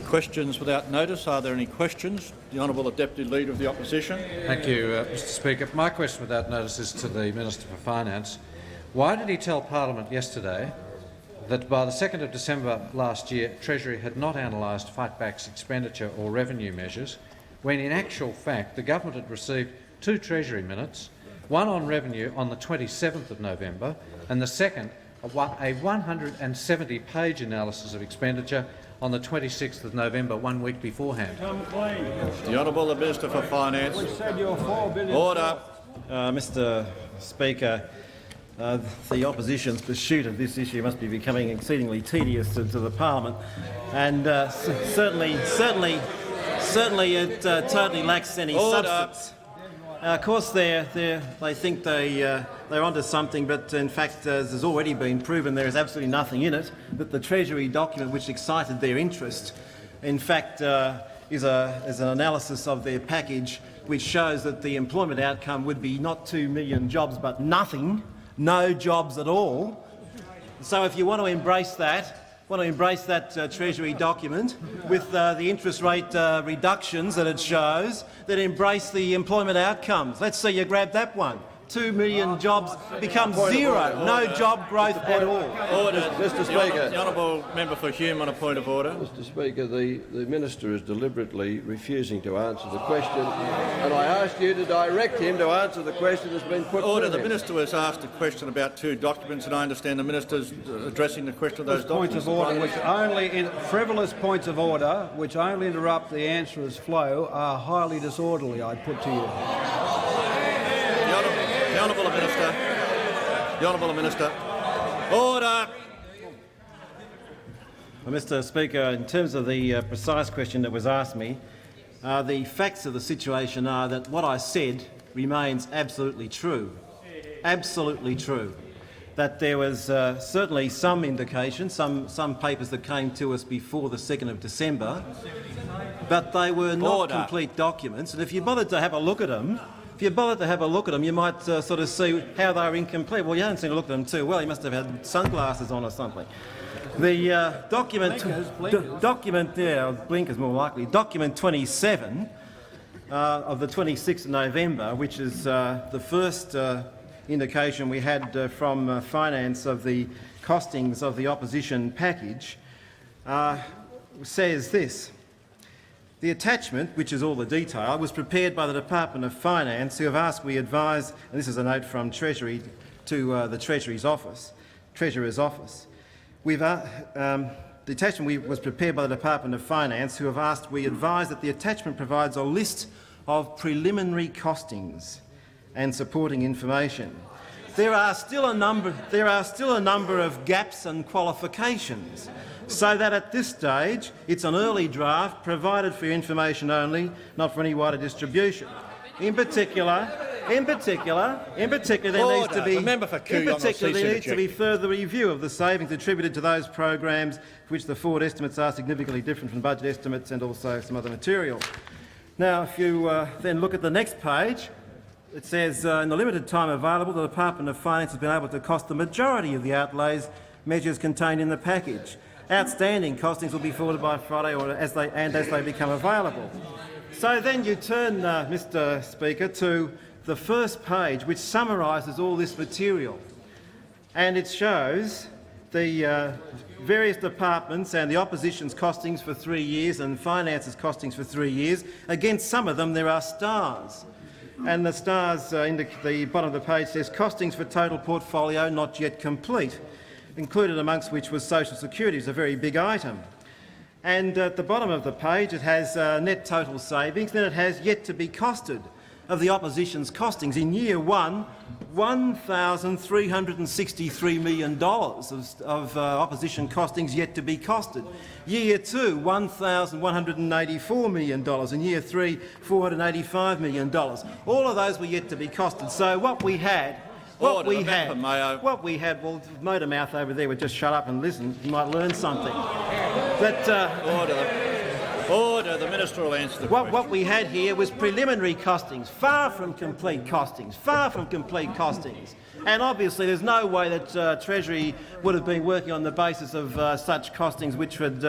questions without notice. Are there any questions? The Honourable Deputy Leader of the Opposition. Thank you, Mr Speaker. My question without notice is to the Minister for Finance. Why did he tell Parliament yesterday that by the 2nd of December last year Treasury had not analysed Fightback's expenditure or revenue measures, when in actual fact the government had received 2 Treasury minutes, one on revenue on the 27th of November and the second a 170-page analysis of expenditure on the 26th of November, 1 week beforehand? The Honourable Minister for Finance. Order. Mr Speaker, the opposition's pursuit of this issue must be becoming exceedingly tedious to the parliament, and certainly it totally lacks any substance. Of course, they think they're onto something, but in fact, as has already been proven, there is absolutely nothing in it. That the Treasury document which excited their interest, in fact, is an analysis of their package which shows that the employment outcome would be not 2 million jobs, but nothing, no jobs at all. So, if you want to embrace that. Treasury document with the interest rate reductions that it shows, that embrace the employment outcomes. Let's see you grab that one. 2 million jobs become zero. No job growth at all. Order. Mr Speaker. The Honourable Member for Hume on a point of order. Mr Speaker, the Minister is deliberately refusing to answer the question, and I asked you to direct him to answer the question that's been put to him. Order. The Minister was asked a question about 2 documents, and I understand the Minister's addressing the question of those documents. Points of order, frivolous points of order, which only interrupt the answerer's flow, are highly disorderly, I'd put to you. The Honourable Minister. Order. Well, Mr Speaker, in terms of the precise question that was asked me, the facts of the situation are that what I said remains absolutely true. Absolutely true. That there was certainly some indication, some papers that came to us before the 2nd of December, but they were not complete documents, and if you bothered to have a look at them, you might sort of see how they were incomplete. Well, you haven't seen a look at them too well. You must have had sunglasses on or something. The blinkers more likely. Document 27 of the 26th of November, which is the first indication we had from Finance of the costings of the opposition package, says this. The attachment, which is all the detail, was prepared by the Department of Finance, who have asked we advise, and this is a note from Treasury to the Treasurer's office. The attachment was prepared by the Department of Finance, who have asked we advise that the attachment provides a list of preliminary costings and supporting information. There are still a number of gaps and qualifications, so that at this stage it's an early draft provided for information only, not for any wider distribution. In particular, there needs to be further review of the savings attributed to those programs for which the forward estimates are significantly different from budget estimates, and also some other material. Now, if you then look at the next page, it says, in the limited time available, the Department of Finance has been able to cost the majority of the outlays measures contained in the package. Outstanding costings will be forwarded by Friday or as they become available. So then you turn, Mr Speaker, to the first page, which summarises all this material, and it shows the various departments and the opposition's costings for 3 years and Finance's costings for 3 years. Against some of them there are stars, and the stars in the bottom of the page says costings for total portfolio not yet complete, included amongst which was Social Security, is a very big item. And at the bottom of the page it has net total savings, then it has yet to be costed of the opposition's costings. In year 1, $1,363 million of opposition costings yet to be costed. Year 2, $1,184 million. In year 3, $485 million. All of those were yet to be costed. So what we had, well, motor mouth over there would just shut up and listen. You might learn something. But, Order. The Minister will answer the question. What we had here was preliminary costings, far from complete costings. And obviously there's no way that Treasury would have been working on the basis of such costings which would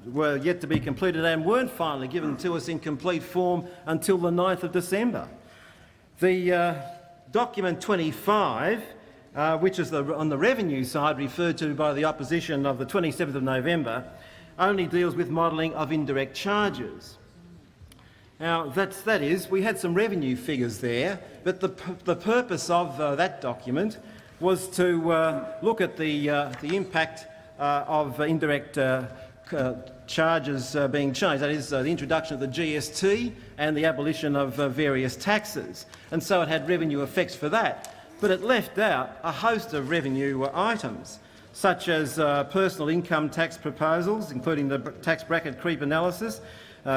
were yet to be completed and weren't finally given to us in complete form until the 9th of December. The document 25, which is on the revenue side referred to by the opposition of the 27th of November, only deals with modelling of indirect charges. Now, that is, we had some revenue figures there, but the purpose of that document was to look at the impact of indirect charges being changed, that is, the introduction of the GST and the abolition of various taxes. And so it had revenue effects for that. But it left out a host of revenue items, such as personal income tax proposals, including the tax bracket creep analysis,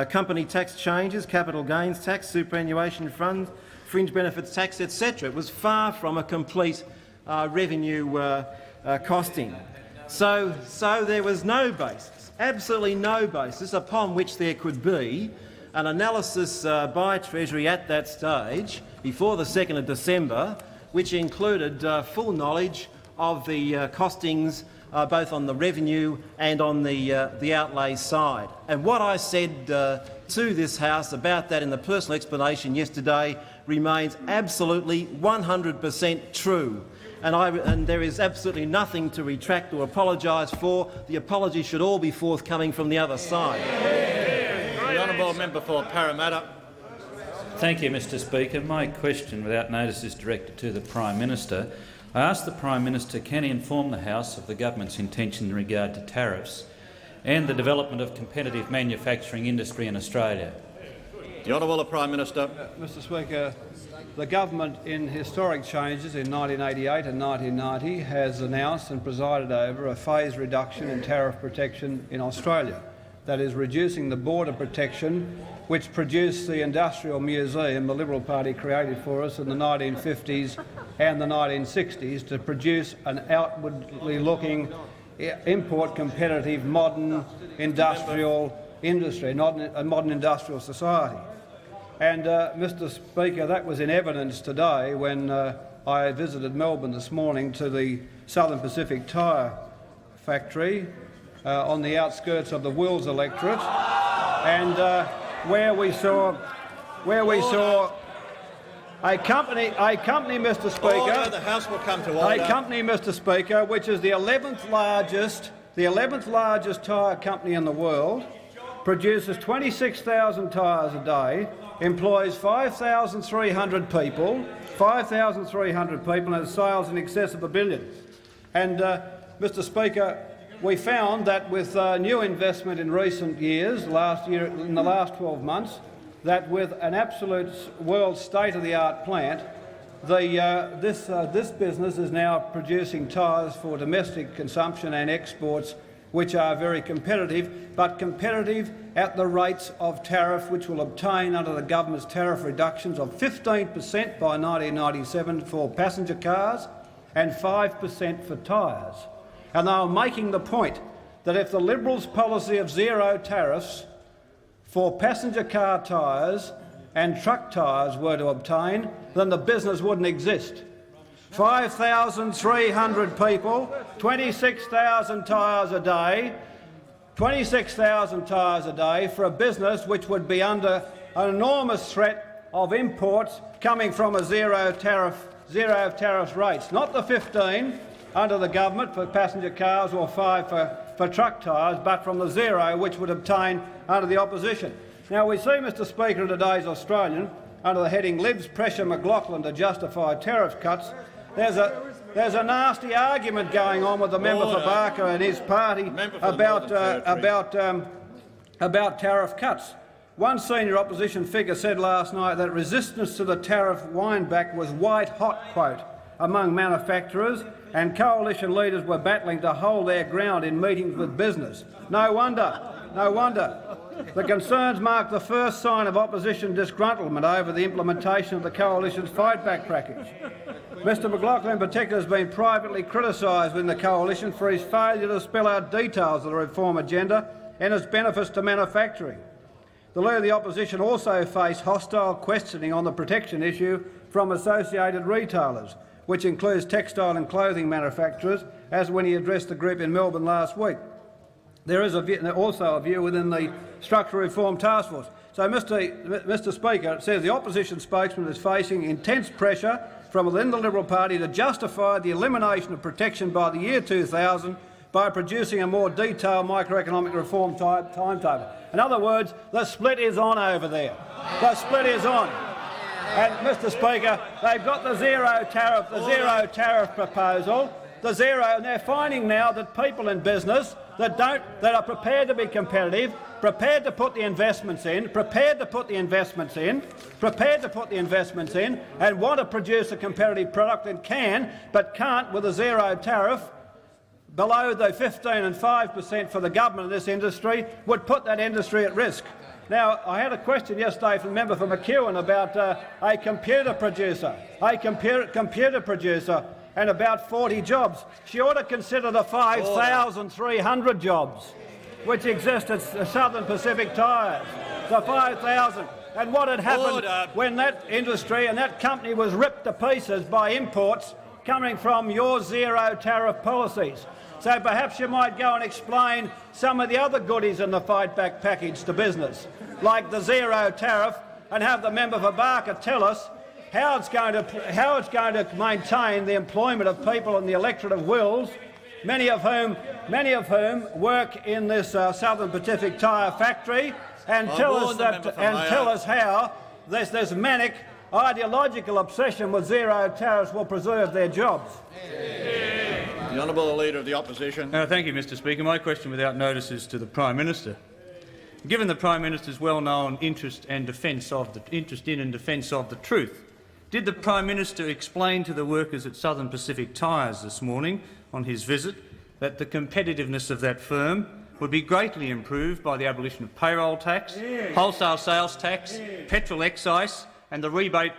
company tax changes, capital gains tax, superannuation fund, fringe benefits tax, etc. It was far from a complete revenue costing. So there was no basis, absolutely no basis upon which there could be an analysis by Treasury at that stage, before the 2nd of December, which included full knowledge of the costings both on the revenue and on the outlay side. And what I said to this House about that in the personal explanation yesterday remains absolutely 100% true. And there is absolutely nothing to retract or apologise for. The apology should all be forthcoming from the other side. The honourable member for Parramatta. Thank you, Mr Speaker. My question, without notice, is directed to the Prime Minister. I ask the Prime Minister, can he inform the House of the government's intention in regard to tariffs and the development of competitive manufacturing industry in Australia? The Honourable Prime Minister. Mr Speaker, the government in historic changes in 1988 and 1990 has announced and presided over a phased reduction in tariff protection in Australia. That is, reducing the border protection which produced the industrial museum the Liberal Party created for us in the 1950s and the 1960s to produce an outwardly looking, import competitive modern industrial industry, not a modern industrial society. And Mr Speaker, that was in evidence today when I visited Melbourne this morning to the Southern Pacific Tyre factory on the outskirts of the Wills electorate, and where we saw a company, Mr Speaker. Order, the House will come to order. A company, Mr Speaker, which is the 11th largest tyre company in the world, produces 26,000 tyres a day, employs 5,300 people, and has sales in excess of $1 billion. And, Mr Speaker, we found that with new investment in recent years, in the last 12 months, that with an absolute world state-of-the-art plant, this business is now producing tyres for domestic consumption and exports which are very competitive, but competitive at the rates of tariff which will obtain under the government's tariff reductions of 15% by 1997 for passenger cars and 5% for tyres. And they were making the point that if the Liberals' policy of zero tariffs for passenger car tyres and truck tyres were to obtain, then the business wouldn't exist. 5,300 people, 26,000 tyres a day, 26,000 tyres a day for a business which would be under an enormous threat of imports coming from a zero tariff rates, not the 15 under the government for passenger cars or 5 for truck tyres, but from the zero which would obtain under the opposition. Now we see, Mr Speaker, in today's Australian, under the heading "Libs pressure McLaughlin to justify tariff cuts," there's a nasty argument going on with the member for Barker and his party about tariff cuts. One senior opposition figure said last night that resistance to the tariff windback was white-hot, quote, among manufacturers, and coalition leaders were battling to hold their ground in meetings with business. No wonder. The concerns mark the first sign of opposition disgruntlement over the implementation of the coalition's fight-back package. Mr McLaughlin in particular has been privately criticised within the coalition for his failure to spell out details of the reform agenda and its benefits to manufacturing. The Leader of the Opposition also faced hostile questioning on the protection issue from associated retailers, which includes textile and clothing manufacturers, as when he addressed the group in Melbourne last week. there is also a view within the Structural Reform Task Force. So, Mr Speaker, it says the opposition spokesman is facing intense pressure from within the Liberal Party to justify the elimination of protection by the year 2000 by producing a more detailed microeconomic reform timetable. In other words, the split is on over there. The split is on. And, Mr Speaker, they've got the zero tariff proposal, and they're finding now that people in business that are prepared to be competitive, prepared to put the investments in, and want to produce a competitive product and can, but can't with a zero tariff, below the 15 and 5% for the government in this industry, would put that industry at risk. Now, I had a question yesterday from the member for McEwen about a computer producer, and about 40 jobs. She ought to consider the 5,300 jobs which exist at Southern Pacific Tyres, the 5,000. And what had happened when that industry and that company was ripped to pieces by imports coming from your zero tariff policies. So perhaps you might go and explain some of the other goodies in the fight back package to business, like the zero tariff, and have the member for Barker tell us how it's going to maintain the employment of people in the electorate of Wills, many of whom work in this Southern Pacific Tyre factory, and tell us how this manic ideological obsession with zero tariffs will preserve their jobs. The Honourable Leader of the Opposition. Thank you, Mr Speaker. My question without notice is to the Prime Minister. Given the Prime Minister's well-known interest in and defence of the truth, did the Prime Minister explain to the workers at Southern Pacific Tyres this morning on his visit that the competitiveness of that firm would be greatly improved by the abolition of payroll tax, wholesale sales tax, petrol excise and the rebate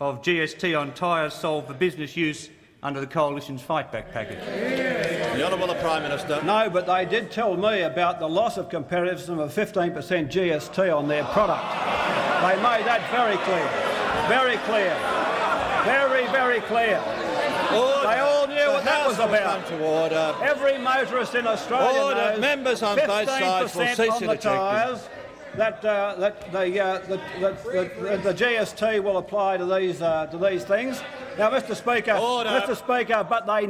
of GST on tyres sold for business use under the Coalition's fight-back package? The Honourable Prime Minister. No, but they did tell me about the loss of competitiveness of 15% GST on their product. They made that very clear. Very clear. Very, very clear. They all knew what that was about. Come to order. Every motorist in Australia knows Members on both sides will cease on the tyres that the GST will apply to these things. Now, Mr. Speaker, but they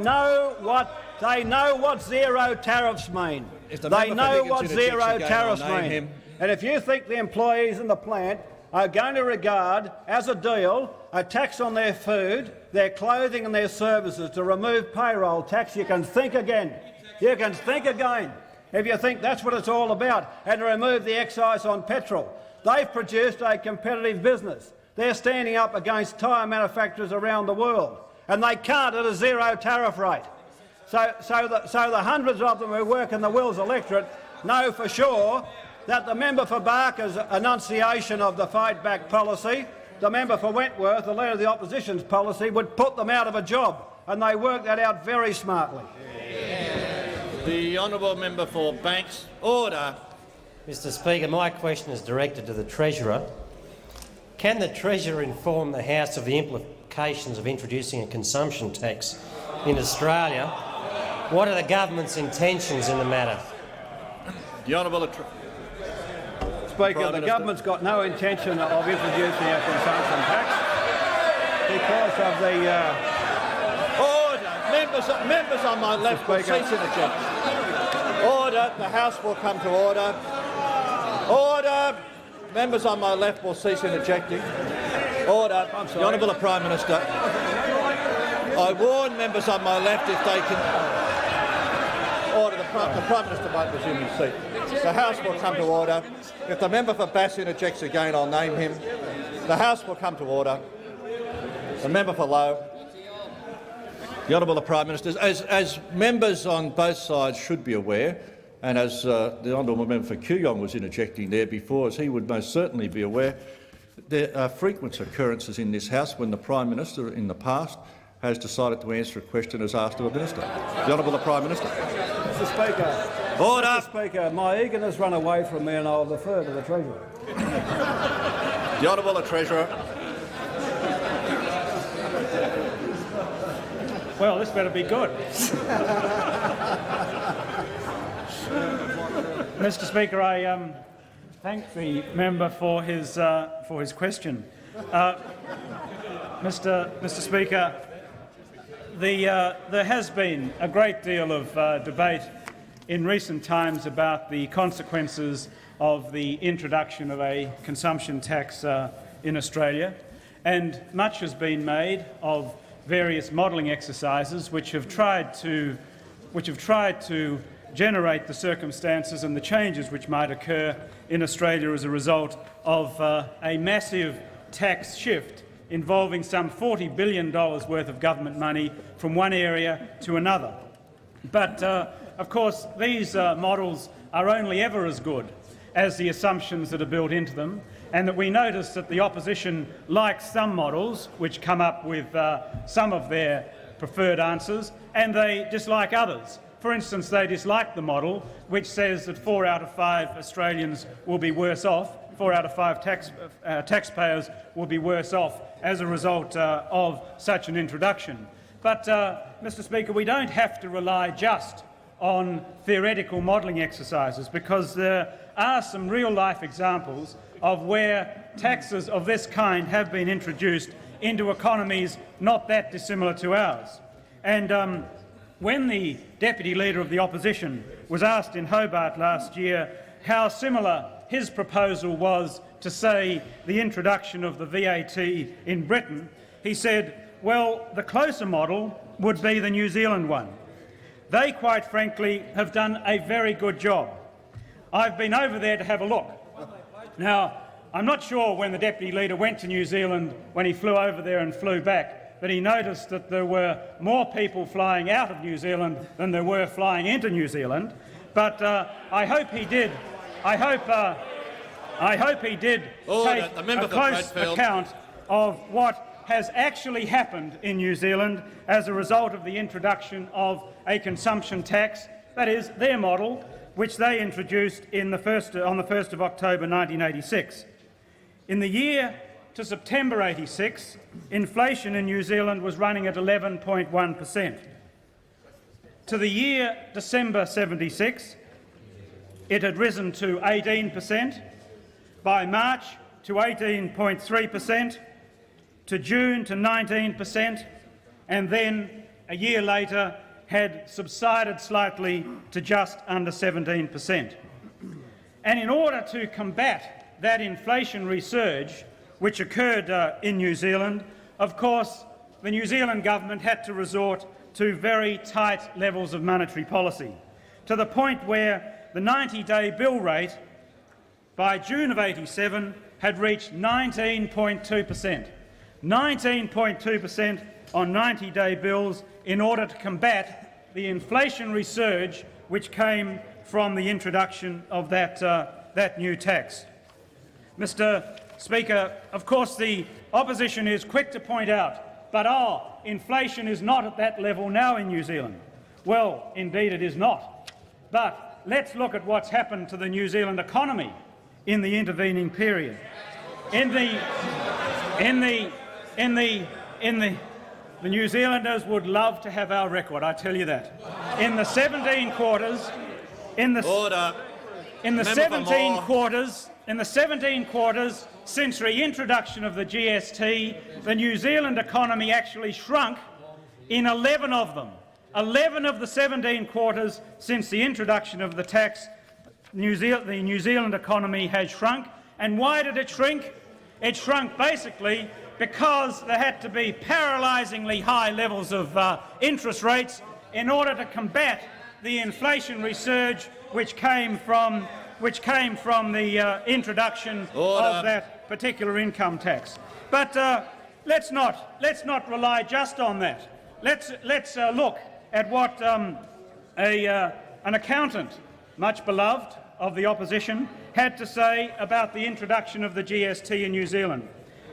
know what zero tariffs mean. They know what zero tariffs mean. And if you think the employees in the plant are going to regard as a deal a tax on their food, their clothing and their services to remove payroll tax, you can think again. You can think again if you think that's what it's all about, and to remove the excise on petrol. They've produced a competitive business. They're standing up against tyre manufacturers around the world, and they can't at a zero tariff rate. So the hundreds of them who work in the Wills electorate know for sure that the member for Barker's enunciation of the fight-back policy, the member for Wentworth, the Leader of the Opposition's policy, would put them out of a job, and they worked that out very smartly. The Honourable Member for Banks. Order. Mr Speaker, my question is directed to the Treasurer. Can the Treasurer inform the House of the implications of introducing a consumption tax in Australia? What are the government's intentions in the matter? The Honourable Speaker, the government's got no intention of introducing a consumption tax because of the... Order. Members on my left will cease interjecting. Order. The House will come to order. Order. Members on my left will cease interjecting. Order. The Honourable Prime Minister. I warn members on my left if they can... Order. The Prime Minister won't resume his seat. The House will come to order. If the member for Bass interjects again, I'll name him. The House will come to order. The member for Lowe. The Honourable Prime Minister, as members on both sides should be aware, and as the Honourable Member for Kooyong was interjecting there before, as he would most certainly be aware, there are frequent occurrences in this House when the Prime Minister in the past has decided to answer a question as asked of a minister. The Honourable Prime Minister. Mr Speaker. Order. Mr Speaker, my eagerness run away from me and I'll defer to the Treasurer. The Honourable Treasurer. Well, this better be good. Mr. Speaker, I thank the member for his question. Mr. Speaker, there has been a great deal of debate in recent times about the consequences of the introduction of a consumption tax in Australia, and much has been made of various modelling exercises which have tried to generate the circumstances and the changes which might occur in Australia as a result of a massive tax shift involving some $40 billion worth of government money from one area to another. But, of course, these models are only ever as good as the assumptions that are built into them, and that we notice that the opposition likes some models which come up with some of their preferred answers, and they dislike others. For instance, they dislike the model which says that 4 out of 5 Australians will be worse off, 4 out of 5 taxpayers will be worse off as a result of such an introduction. But, Mr. Speaker, we don't have to rely just on theoretical modelling exercises, because there are some real-life examples of where taxes of this kind have been introduced into economies not that dissimilar to ours. And when the Deputy Leader of the Opposition was asked in Hobart last year how similar his proposal was to, say, the introduction of the VAT in Britain, he said, well, the closer model would be the New Zealand one. They, quite frankly, have done a very good job. I've been over there to have a look. Now, I'm not sure when the Deputy Leader went to New Zealand, when he flew over there and flew back, that he noticed that there were more people flying out of New Zealand than there were flying into New Zealand. But I hope he did. I hope he did take a close account of what has actually happened in New Zealand as a result of the introduction of a consumption tax, that is, their model, which they introduced on the 1st of October 1986. In the year to September 86, inflation in New Zealand was running at 11.1%. To the year December 76, it had risen to 18%, by March to 18.3%, to June to 19%, and then a year later had subsided slightly to just under 17%. And in order to combat that inflationary surge which occurred in New Zealand, of course, the New Zealand government had to resort to very tight levels of monetary policy, to the point where the 90-day bill rate by June of 87 had reached 19.2%. 19.2% on 90-day bills in order to combat the inflationary surge which came from the introduction of that new tax. Mr. Speaker, of course the opposition is quick to point out, but inflation is not at that level now in New Zealand. Well, indeed it is not. But let's look at what's happened to the New Zealand economy in the intervening period. The New Zealanders would love to have our record, I tell you that. In the 17 quarters, in the 17 quarters since reintroduction of the GST, the New Zealand economy actually shrunk in 11 of them. 11 of the 17 quarters since the introduction of the tax, the New Zealand economy has shrunk. And why did it shrink? It shrunk basically because there had to be paralysingly high levels of interest rates in order to combat the inflationary surge which came from the introduction of that particular income tax. But let's not rely just on that. Let's look at what an accountant, much beloved of the opposition, had to say about the introduction of the GST in New Zealand.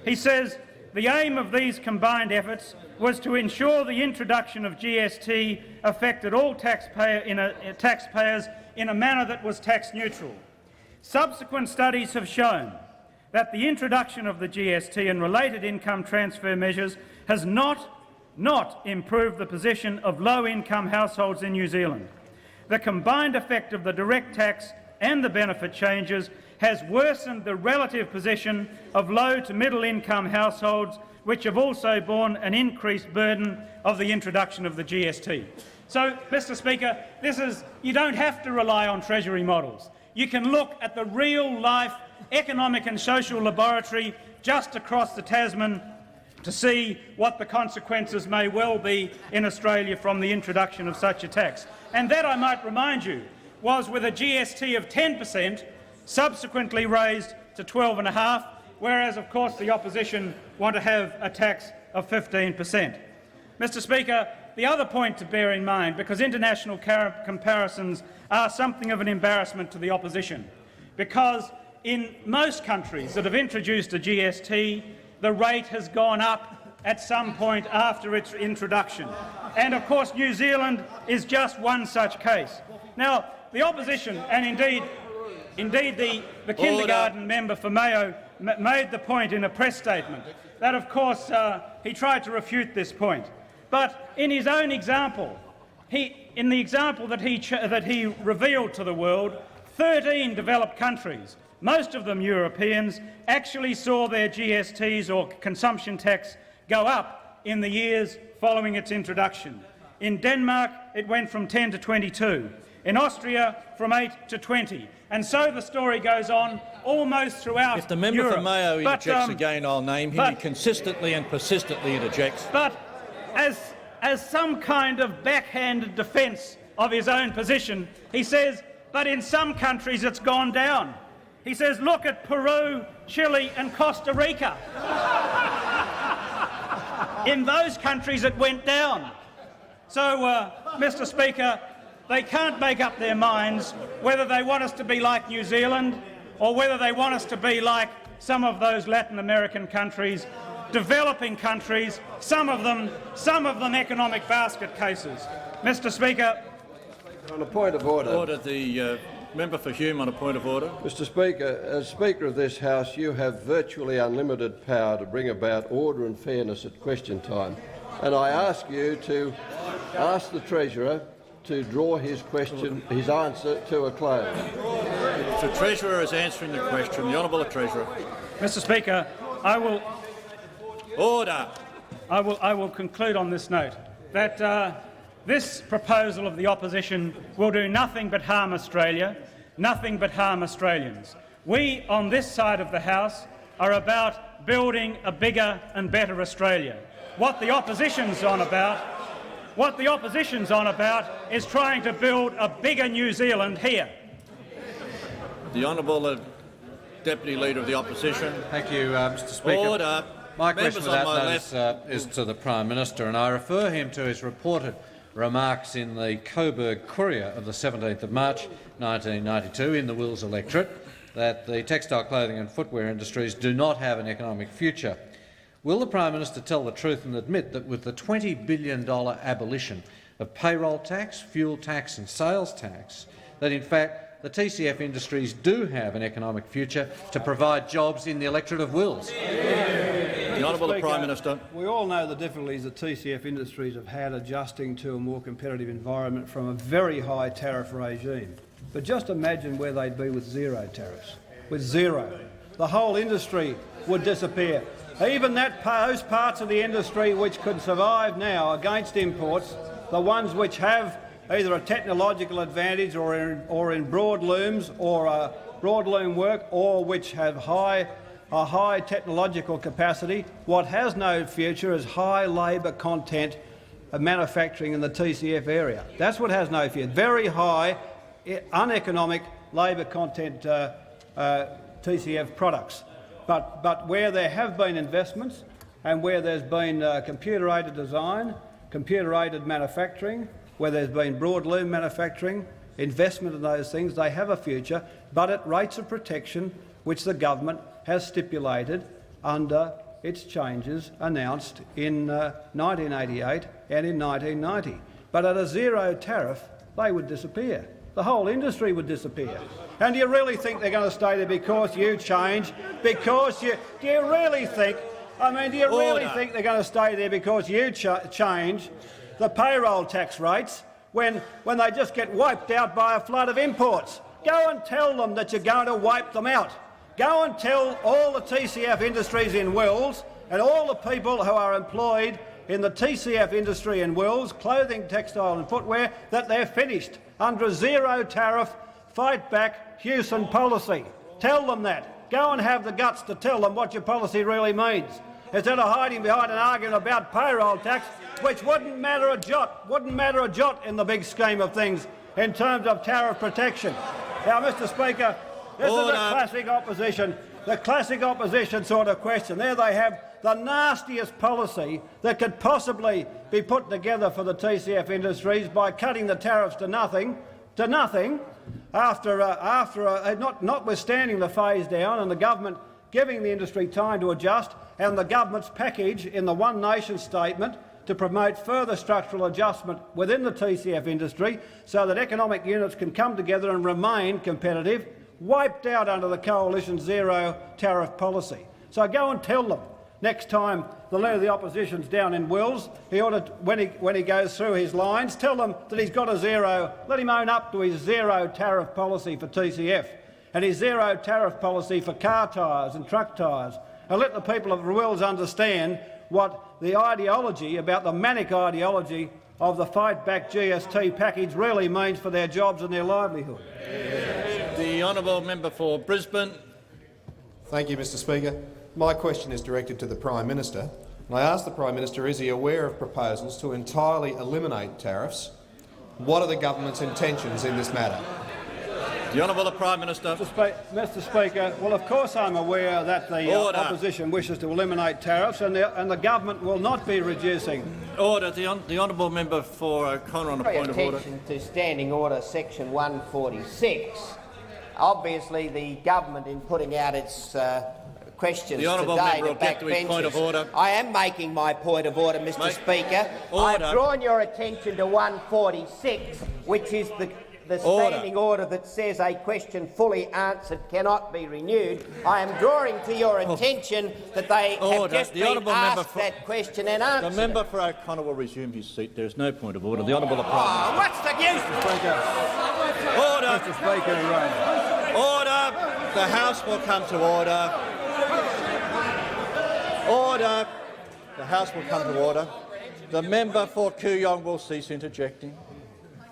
He says, the aim of these combined efforts was to ensure the introduction of GST affected all taxpayers in a manner that was tax neutral. Subsequent studies have shown that the introduction of the GST and related income transfer measures has not improved the position of low-income households in New Zealand. The combined effect of the direct tax and the benefit changes has worsened the relative position of low to middle income households, which have also borne an increased burden of the introduction of the GST. So, Mr Speaker, you don't have to rely on Treasury models. You can look at the real-life economic and social laboratory just across the Tasman to see what the consequences may well be in Australia from the introduction of such a tax. And that, I might remind you, was with a GST of 10%, subsequently raised to 12.5%, whereas, of course, the opposition want to have a tax of 15%. Mr Speaker, the other point to bear in mind, because international comparisons are something of an embarrassment to the opposition, because in most countries that have introduced a GST, the rate has gone up at some point after its introduction. And, of course, New Zealand is just one such case. Now, the opposition, and indeed the kindergarten member for Mayo, made the point in a press statement that, of course, he tried to refute this point. But in his own example, in the example that he revealed to the world, 13 developed countries, most of them Europeans, actually saw their GSTs or consumption tax go up in the years following its introduction. In Denmark, it went from 10 to 22. In Austria, from 8 to 20. And so the story goes on almost throughout Europe. If the member for Mayo interjects again, I'll name him. He consistently and persistently interjects. But as some kind of backhanded defence of his own position, he says, but in some countries it's gone down. He says, look at Peru, Chile and Costa Rica. In those countries it went down. So, Mr Speaker, they can't make up their minds whether they want us to be like New Zealand or whether they want us to be like some of those Latin American countries, developing countries, some of them economic basket cases. Mr Speaker. On a point of order. Order the member for Hume on a point of order. Mr Speaker, as Speaker of this House, you have virtually unlimited power to bring about order and fairness at question time. And I ask you to ask the Treasurer to draw his answer to a close. The Treasurer is answering the question. The Honourable Treasurer. Mr Speaker, I will... Order. I will conclude on this note, that this proposal of the opposition will do nothing but harm Australia, nothing but harm Australians. We, on this side of the House, are about building a bigger and better Australia. What the opposition's on about is trying to build a bigger New Zealand here. The Honourable Deputy Leader of the Opposition. Thank you, Mr Speaker. Order. My question without notice is to the Prime Minister, and I refer him to his reported remarks in the Coburg Courier of the 17th of March 1992 in the Wills electorate that the textile, clothing and footwear industries do not have an economic future. Will the Prime Minister tell the truth and admit that with the $20 billion abolition of payroll tax, fuel tax and sales tax, that in fact the TCF industries do have an economic future to provide jobs in the electorate of Wills? The Honourable Prime Minister. We all know the difficulties that TCF industries have had adjusting to a more competitive environment from a very high tariff regime. But just imagine where they'd be with zero tariffs. With zero. The whole industry would disappear. Even those parts of the industry which could survive now against imports, the ones which have either a technological advantage or in broad looms or broad loom work, or which have a high technological capacity, what has no future is high labour content of manufacturing in the TCF area. That's what has no future. Very high, uneconomic labour content TCF products. But where there have been investments and where there's been computer-aided design, computer-aided manufacturing, where there's been broad loom manufacturing, investment in those things, they have a future, but at rates of protection which the government has stipulated under its changes announced in 1988 and in 1990. But at a zero tariff, they would disappear. The whole industry would disappear. And do you really think they're going to stay there because you change? Do you really think they're going to stay there because you change the payroll tax rates when they just get wiped out by a flood of imports? Go and tell them that you're going to wipe them out. Go and tell all the TCF industries in Wills and all the people who are employed in the TCF industry in Wills, clothing, textile and footwear, that they're finished under a zero tariff, fight back Hewson policy. Tell them that. Go and have the guts to tell them what your policy really means, instead of hiding behind an argument about payroll tax, which wouldn't matter a jot in the big scheme of things in terms of tariff protection. Now, Mr Speaker, this is the classic opposition sort of question. There they have the nastiest policy that could possibly be put together for the TCF industries by cutting the tariffs to nothing, notwithstanding the phase down and the government giving the industry time to adjust, and the government's package in the One Nation statement to promote further structural adjustment within the TCF industry so that economic units can come together and remain competitive, wiped out under the Coalition's zero tariff policy. So go and tell them next time the Leader of the Opposition's down in Wills, he ought to, when he goes through his lines, tell them that he's got a zero, let him own up to his zero tariff policy for TCF and his zero tariff policy for car tyres and truck tyres, and let the people of Wills understand what the ideology, about the manic ideology of the Fight Back GST package really means for their jobs and their livelihood. The honourable member for Brisbane. Thank you, Mr Speaker. My question is directed to the Prime Minister. And I ask the Prime Minister, is he aware of proposals to entirely eliminate tariffs? What are the government's intentions in this matter? The Honourable Prime Minister. Mr Speaker, well, of course I'm aware that the opposition wishes to eliminate tariffs, and the government will not be reducing. Order. The honourable member for O'Connor on a point of order. Attention to Standing Order Section 146. Obviously, the government, in putting out its questions today to backbenchers. I am making my point of order, Mr Speaker. I've drawn your attention to 146, which is the standing order that says a question fully answered cannot be renewed. I am drawing to your attention that they have just been asked that question and answered. The member for O'Connor will resume his seat. There is no point of order. The Honourable Prime Minister. What's the use? Order. Mr Speaker, order. The House will come to order. Order. The House will come to order. The member for Kooyong will cease interjecting.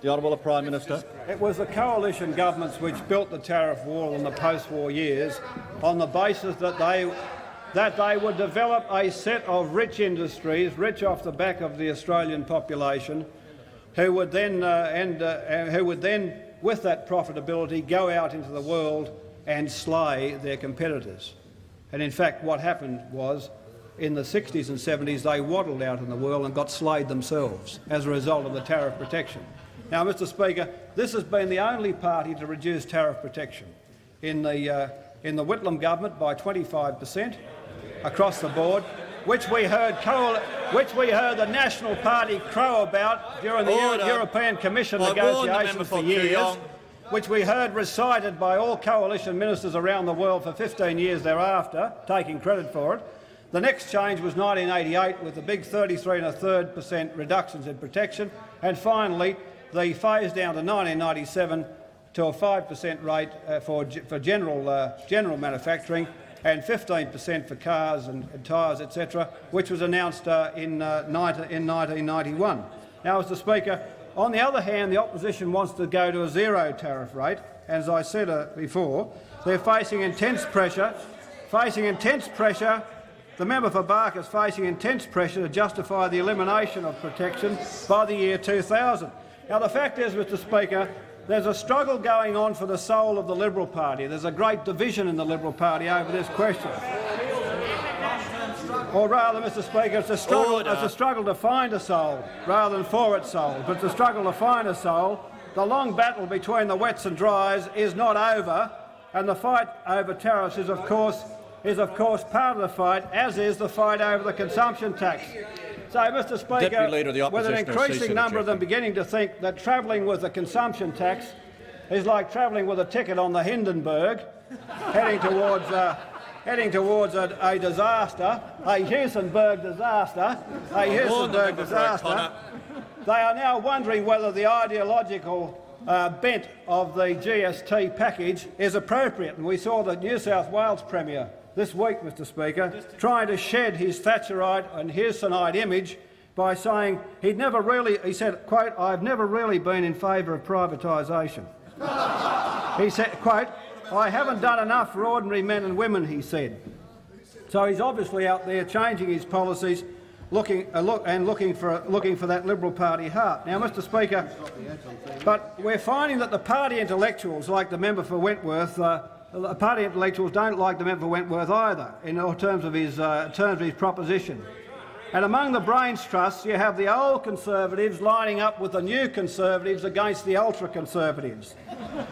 The Honourable Prime Minister. It was the coalition governments which built the tariff wall in the post-war years on the basis that they would develop a set of rich industries, rich off the back of the Australian population, who would then, with that profitability, go out into the world and slay their competitors. And in fact, what happened was, in the 60s and 70s, they waddled out in the world and got slayed themselves as a result of the tariff protection. Now, Mr Speaker, this has been the only party to reduce tariff protection in the Whitlam government by 25% across the board, which we heard the National Party crow about during the European Commission negotiations for years, which we heard recited by all coalition ministers around the world for 15 years thereafter, taking credit for it. The next change was 1988 with the big 33 1/3% reductions in protection, and finally the phase down to 1997 to a 5% rate for general manufacturing and 15% for cars and tyres, etc., which was announced in 1991. Now, Mr Speaker, on the other hand, the opposition wants to go to a zero tariff rate. As I said before, they're facing intense pressure. The member for Barker is facing intense pressure to justify the elimination of protection by the year 2000. Now, the fact is, Mr Speaker, there's a struggle going on for the soul of the Liberal Party. There's a great division in the Liberal Party over this question. Or rather, Mr Speaker, it's a struggle to find a soul rather than for its soul. But it's a struggle to find a soul. The long battle between the wets and dries is not over, and the fight over tariffs is of course part of the fight, as is the fight over the consumption tax. So, Mr Speaker, with an increasing number of them beginning to think that travelling with a consumption tax is like travelling with a ticket on the Hindenburg, heading towards a disaster, a Hewsonburg disaster, they are now wondering whether the ideological bent of the GST package is appropriate. And we saw the New South Wales Premier this week, Mr Speaker, trying to shed his Thatcherite and Hewsonite image by saying he said, quote, "I've never really been in favour of privatisation." He said, quote, "I haven't done enough for ordinary men and women," he said. So he's obviously out there changing his policies, looking for that Liberal Party heart. Now, Mr Speaker, but we're finding that the party intellectuals, like the member for Wentworth, the party intellectuals don't like the member for Wentworth either, in terms of his proposition. And among the brains trusts, you have the old Conservatives lining up with the new Conservatives against the ultra-Conservatives.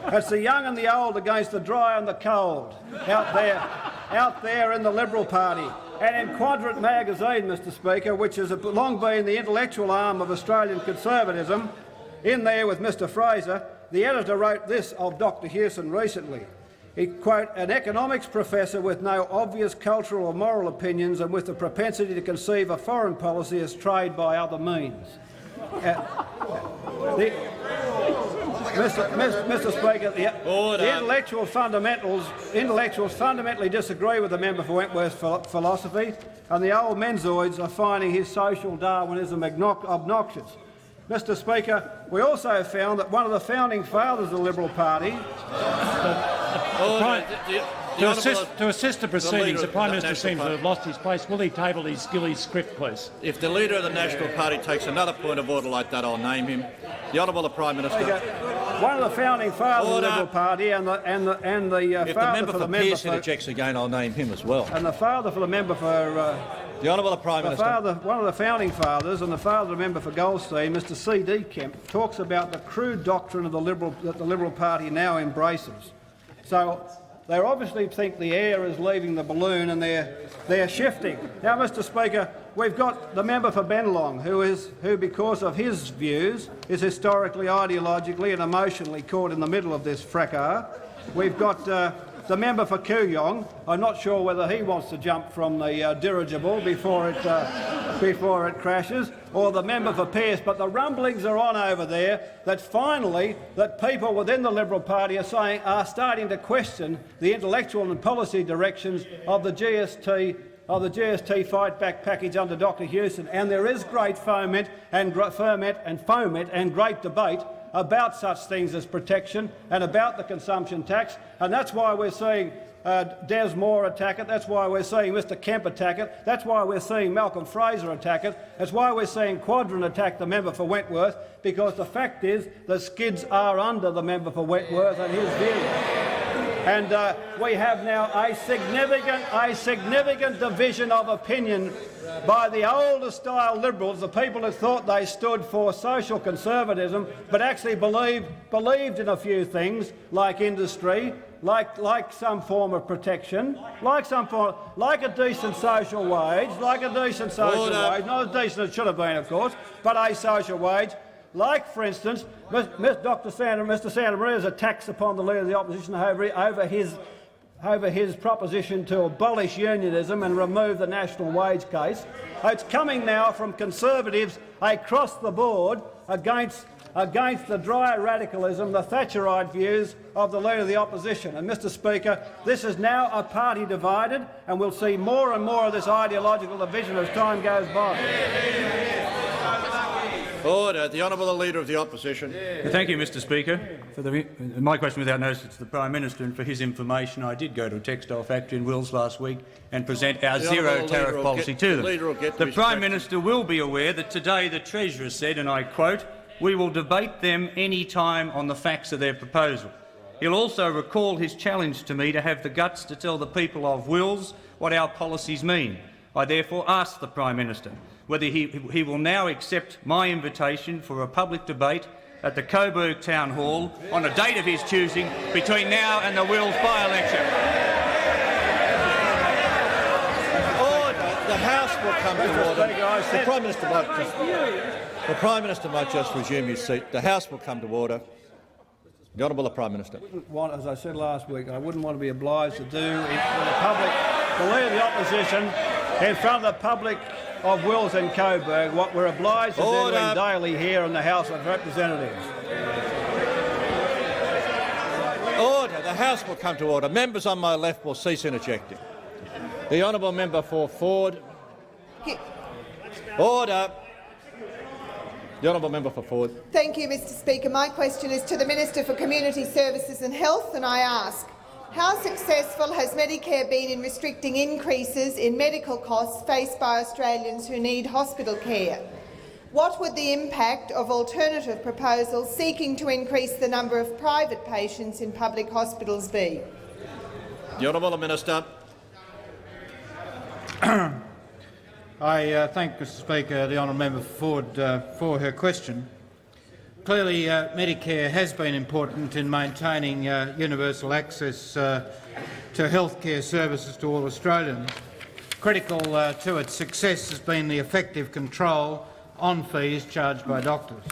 It's the young and the old against the dry and the cold out there in the Liberal Party. And in Quadrant magazine, Mr Speaker, which has long been the intellectual arm of Australian conservatism, in there with Mr Fraser, the editor wrote this of Dr Hewson recently. He, quote, "An economics professor with no obvious cultural or moral opinions and with the propensity to conceive a foreign policy as trade by other means." Mr Speaker, the intellectuals fundamentally disagree with the member for Wentworth's philosophy, and the old menzoids are finding his social Darwinism obnoxious. Mr Speaker, we also found that one of the founding fathers of the Liberal Party... To assist the proceedings, the Prime Minister seems to have lost his place. Will he table his Gillies script, please? If the Leader of the National Party takes another point of order like that, I'll name him. The Honourable Prime Minister. One of the founding fathers of the Liberal Party and the if the member for Pearce interjects again, I'll name him as well. And the father for the member for... the Honourable Prime Minister. One of the founding fathers and the father of the member for Goldstein, Mr C.D. Kemp, talks about the crude doctrine of that the Liberal Party now embraces. So they obviously think the air is leaving the balloon and they're shifting. Now, Mr Speaker, we've got the member for Bennelong, who because of his views, is historically, ideologically and emotionally caught in the middle of this fracas. We've got the member for Kooyong. I'm not sure whether he wants to jump from the dirigible before it crashes, or the member for Pearce. But the rumblings are on over there that finally people within the Liberal Party are starting to question the intellectual and policy directions of the GST fight-back package under Dr Hewson, and there is great foment and great debate about such things as protection and about the consumption tax, and that's why we're seeing Des Moore attack it, that's why we're seeing Mr Kemp attack it, that's why we're seeing Malcolm Fraser attack it, that's why we're seeing Quadrant attack the member for Wentworth, because the fact is the skids are under the member for Wentworth and his views. And we have now a significant division of opinion by the older style Liberals, the people who thought they stood for social conservatism but actually believed in a few things like industry, like some form of protection, like a decent social wage, not as decent as it should have been, of course, but a social wage. Like, for instance, Mr Santa Maria's attacks upon the Leader of the Opposition over his proposition to abolish unionism and remove the national wage case. It's coming now from Conservatives across the board against the dry radicalism, the Thatcherite views of the Leader of the Opposition. And, Mr Speaker, this is now a party divided, and we'll see more and more of this ideological division as time goes by. Order. The Honourable Leader of the Opposition. Thank you, Mr Speaker. My question without notice is to the Prime Minister, and for his information, I did go to a textile factory in Wills last week and present our zero tariff policy to them. The Prime Minister will be aware that today the Treasurer said, and I quote, "We will debate them any time on the facts of their proposal." He'll also recall his challenge to me to have the guts to tell the people of Wills what our policies mean. I therefore ask the Prime Minister whether he will now accept my invitation for a public debate at the Coburg Town Hall on a date of his choosing between now and the Wills by-election. Order. The House will come to order. The Prime Minister might just resume his seat. The House will come to order. The Honourable Prime Minister. As I said last week, I wouldn't want to be obliged to do in the Leader of the Opposition in front of the public of Wills and Coburg what we're obliged to do daily here in the House of Representatives. The House will come to order. Members on my left will cease interjecting. The honourable member for Ford. Order. The honourable member for Ford. Thank you, Mr Speaker. My question is to the Minister for Community Services and Health, and I ask, how successful has Medicare been in restricting increases in medical costs faced by Australians who need hospital care? What would the impact of alternative proposals seeking to increase the number of private patients in public hospitals be? The honourable Minister. I thank Mr Speaker, the honourable member for Ford for her question. Clearly, Medicare has been important in maintaining universal access to healthcare services to all Australians. Critical to its success has been the effective control on fees charged by doctors,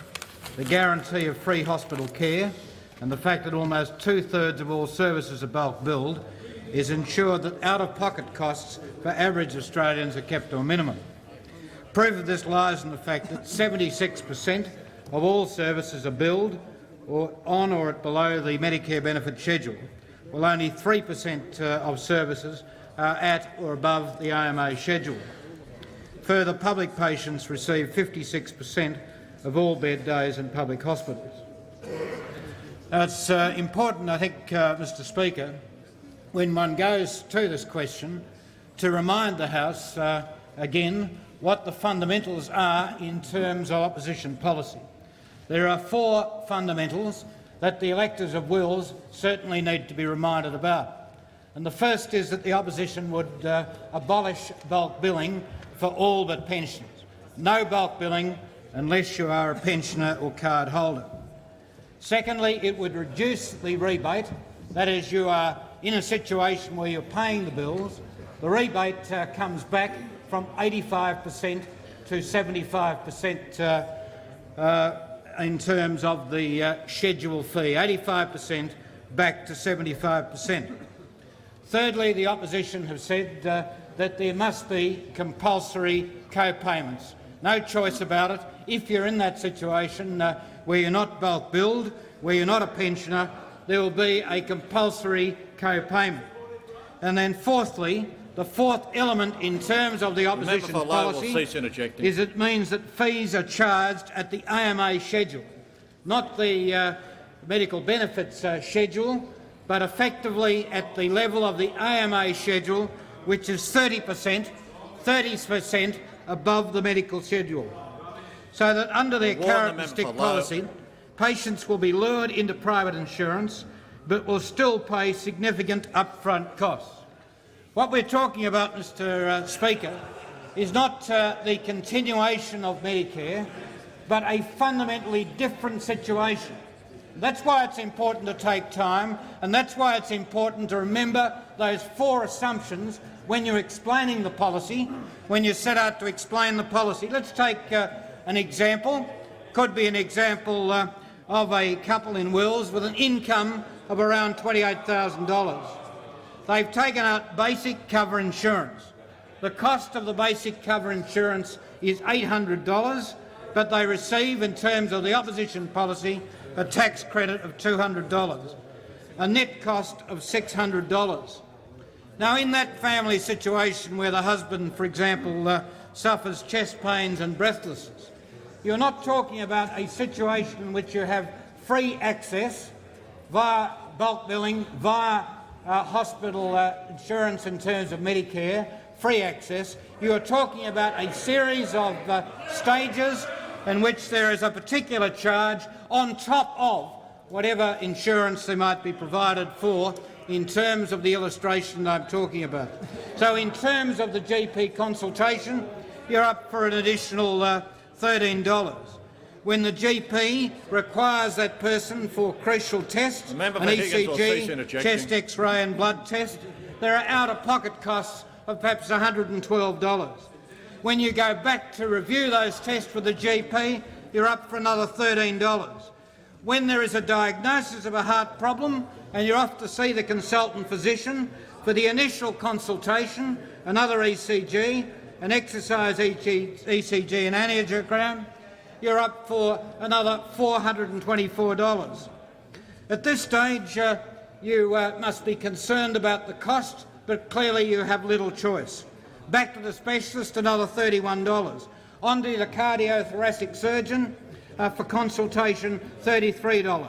the guarantee of free hospital care, and the fact that almost 2/3 of all services are bulk billed is ensured that out-of-pocket costs for average Australians are kept to a minimum. Proof of this lies in the fact that 76% of all services are billed on or at below the Medicare benefit schedule, while only 3% of services are at or above the AMA schedule. Further, public patients receive 56% of all bed days in public hospitals. Now, it's important, I think, Mr Speaker, when one goes to this question, to remind the House again what the fundamentals are in terms of opposition policy. There are 4 fundamentals that the electors of Wills certainly need to be reminded about. And the first is that the opposition would abolish bulk billing for all but pensioners. No bulk billing unless you are a pensioner or card holder. Secondly, it would reduce the rebate. That is, you are in a situation where you're paying the bills. The rebate comes back from 85% to 75% in terms of the schedule fee, 85% back to 75%. Thirdly, the opposition have said that there must be compulsory co-payments. No choice about it. If you're in that situation where you're not bulk billed, where you're not a pensioner, there will be a compulsory co-payment. And then fourthly, the fourth element in terms of the opposition policy is it means that fees are charged at the AMA schedule, not the medical benefits schedule, but effectively at the level of the AMA schedule, which is 30% above the medical schedule. So that under their carrot and stick policy, patients will be lured into private insurance but will still pay significant upfront costs. What we're talking about, Mr Speaker, is not the continuation of Medicare, but a fundamentally different situation. That's why it's important to take time, and that's why it's important to remember those 4 assumptions when you're explaining the policy, when you set out to explain the policy. Let's take an example. Could be an example of a couple in Wills with an income of around $28,000. They've taken out basic cover insurance. The cost of the basic cover insurance is $800, but they receive, in terms of the opposition policy, a tax credit of $200, a net cost of $600. Now, in that family situation where the husband, for example, suffers chest pains and breathlessness, you're not talking about a situation in which you have free access via bulk billing, via hospital insurance in terms of Medicare, free access. You are talking about a series of stages in which there is a particular charge on top of whatever insurance they might be provided for in terms of the illustration I'm talking about. So in terms of the GP consultation, you're up for an additional $13. When the GP requires that person for crucial tests, an ECG, chest X-ray and blood test, there are out-of-pocket costs of perhaps $112. When you go back to review those tests with the GP, you're up for another $13. When there is a diagnosis of a heart problem and you're off to see the consultant physician for the initial consultation, another ECG, an exercise ECG and angiogram, you're up for another $424. At this stage, you must be concerned about the cost, but clearly you have little choice. Back to the specialist, another $31. On to the cardiothoracic surgeon for consultation, $33.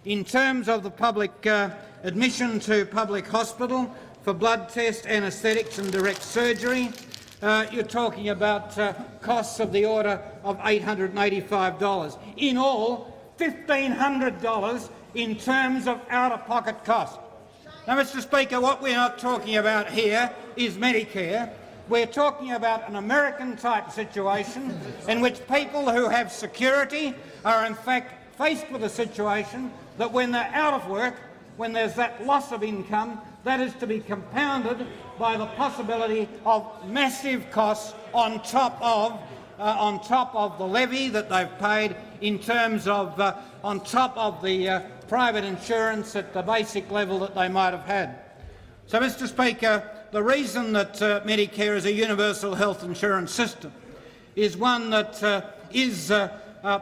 In terms of the public admission to public hospital for blood test, anaesthetics and direct surgery, you're talking about costs of the order of $885. In all, $1,500 in terms of out-of-pocket costs. Now, Mr Speaker, what we're not talking about here is Medicare. We're talking about an American-type situation in which people who have security are in fact faced with a situation that when they're out of work, when there's that loss of income, that is to be compounded by the possibility of massive costs on top of the levy that they've paid in terms of on top of the private insurance at the basic level that they might have had. So, Mr Speaker, the reason that Medicare is a universal health insurance system is one that is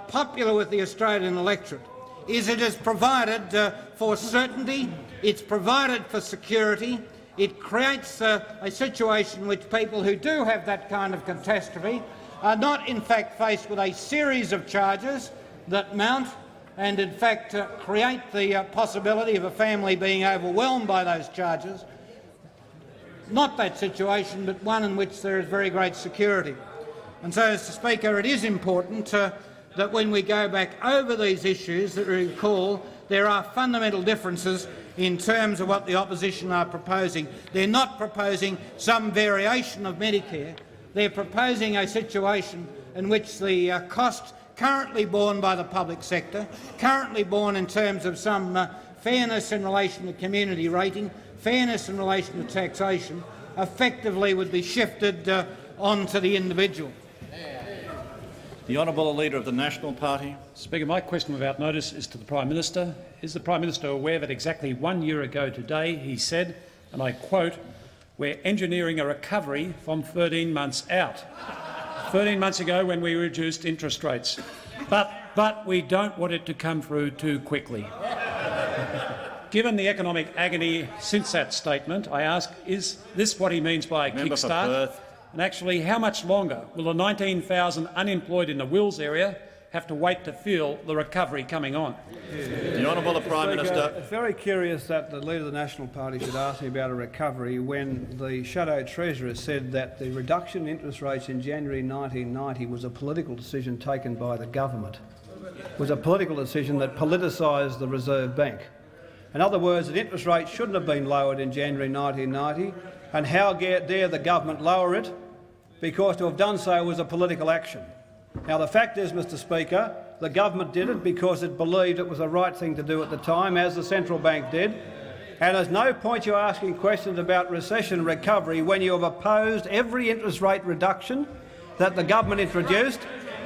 popular with the Australian electorate, is it is provided for certainty, it's provided for security, it creates a situation in which people who do have that kind of catastrophe are not in fact faced with a series of charges that mount and in fact create the possibility of a family being overwhelmed by those charges. Not that situation, but one in which there is very great security. And so, Mr Speaker, it is important that when we go back over these issues that we recall there are fundamental differences in terms of what the opposition are proposing. They're not proposing some variation of Medicare. They're proposing a situation in which the cost currently borne by the public sector, currently borne in terms of some fairness in relation to community rating, fairness in relation to taxation, effectively would be shifted onto the individual. The Honourable Leader of the National Party. Speaker, my question without notice is to the Prime Minister. Is the Prime Minister aware that exactly 1 year ago today he said, and I quote, "We're engineering a recovery from 13 months out." 13 months ago when we reduced interest rates. But we don't want it to come through too quickly. Given the economic agony since that statement, I ask, is this what he means by a kickstart? And actually, how much longer will the 19,000 unemployed in the Wills area have to wait to feel the recovery coming on? The Honourable Prime Minister. It's very curious that the Leader of the National Party should ask me about a recovery when the Shadow Treasurer said that the reduction in interest rates in January 1990 was a political decision taken by the government. It was a political decision that politicised the Reserve Bank. In other words, the interest rate shouldn't have been lowered in January 1990, and how dare the government lower it? Because to have done so was a political action. Now, the fact is, Mr Speaker, the government did it because it believed it was the right thing to do at the time, as the central bank did. And there's no point you asking questions about recession recovery when you have opposed every interest rate reduction that the government introduced,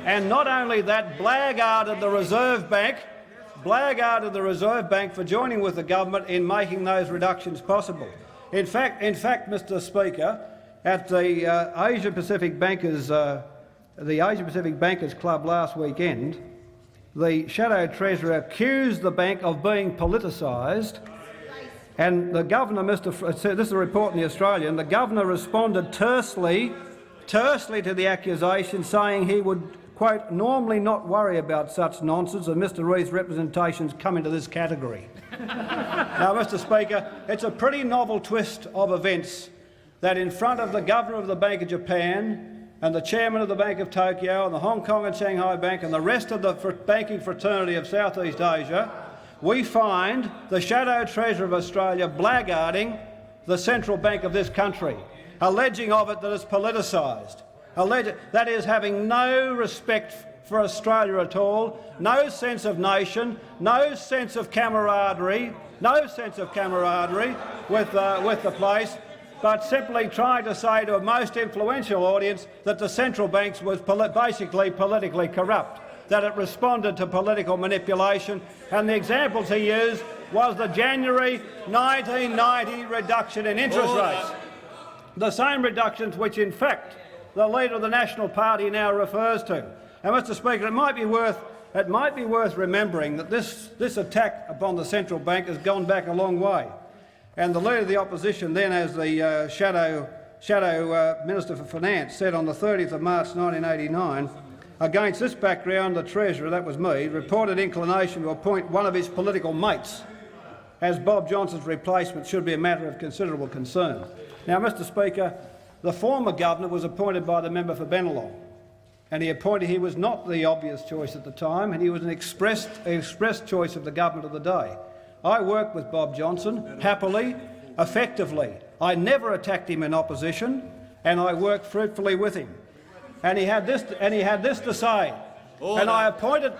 and not only that, blackguarded the Reserve Bank for joining with the government in making those reductions possible. In fact, Mr Speaker, at the Asia Pacific Bankers Club last weekend, the Shadow Treasurer accused the bank of being politicised, and the Governor, this is a report in the Australian, the Governor responded tersely to the accusation, saying he would, quote, normally not worry about such nonsense, and Mr Reith's representations come into this category. Now, Mr Speaker, it's a pretty novel twist of events that in front of the Governor of the Bank of Japan and the Chairman of the Bank of Tokyo and the Hong Kong and Shanghai Bank and the rest of the banking fraternity of Southeast Asia, we find the Shadow Treasurer of Australia blackguarding the central bank of this country, alleging of it that it's politicised, that is, having no respect for Australia at all, no sense of nation, no sense of camaraderie with the place, but simply trying to say to a most influential audience that the central bank was basically politically corrupt, that it responded to political manipulation, and the examples he used was the January 1990 reduction in interest rates, the same reductions which, in fact, the Leader of the National Party now refers to. And, Mr Speaker, it might be worth it might be worth remembering that this attack upon the central bank has gone back a long way. And the Leader of the Opposition then, as the Shadow Minister for Finance, said on the 30th of March 1989, against this background, the Treasurer, that was me, reported inclination to appoint one of his political mates as Bob Johnson's replacement should be a matter of considerable concern. Now, Mr Speaker, the former governor was appointed by the member for Bennelong, and he was not the obvious choice at the time, and he was an express choice of the government of the day. I worked with Bob Johnson happily, effectively. I never attacked him in opposition, and I worked fruitfully with him. And he had this to say. Order. And I appointed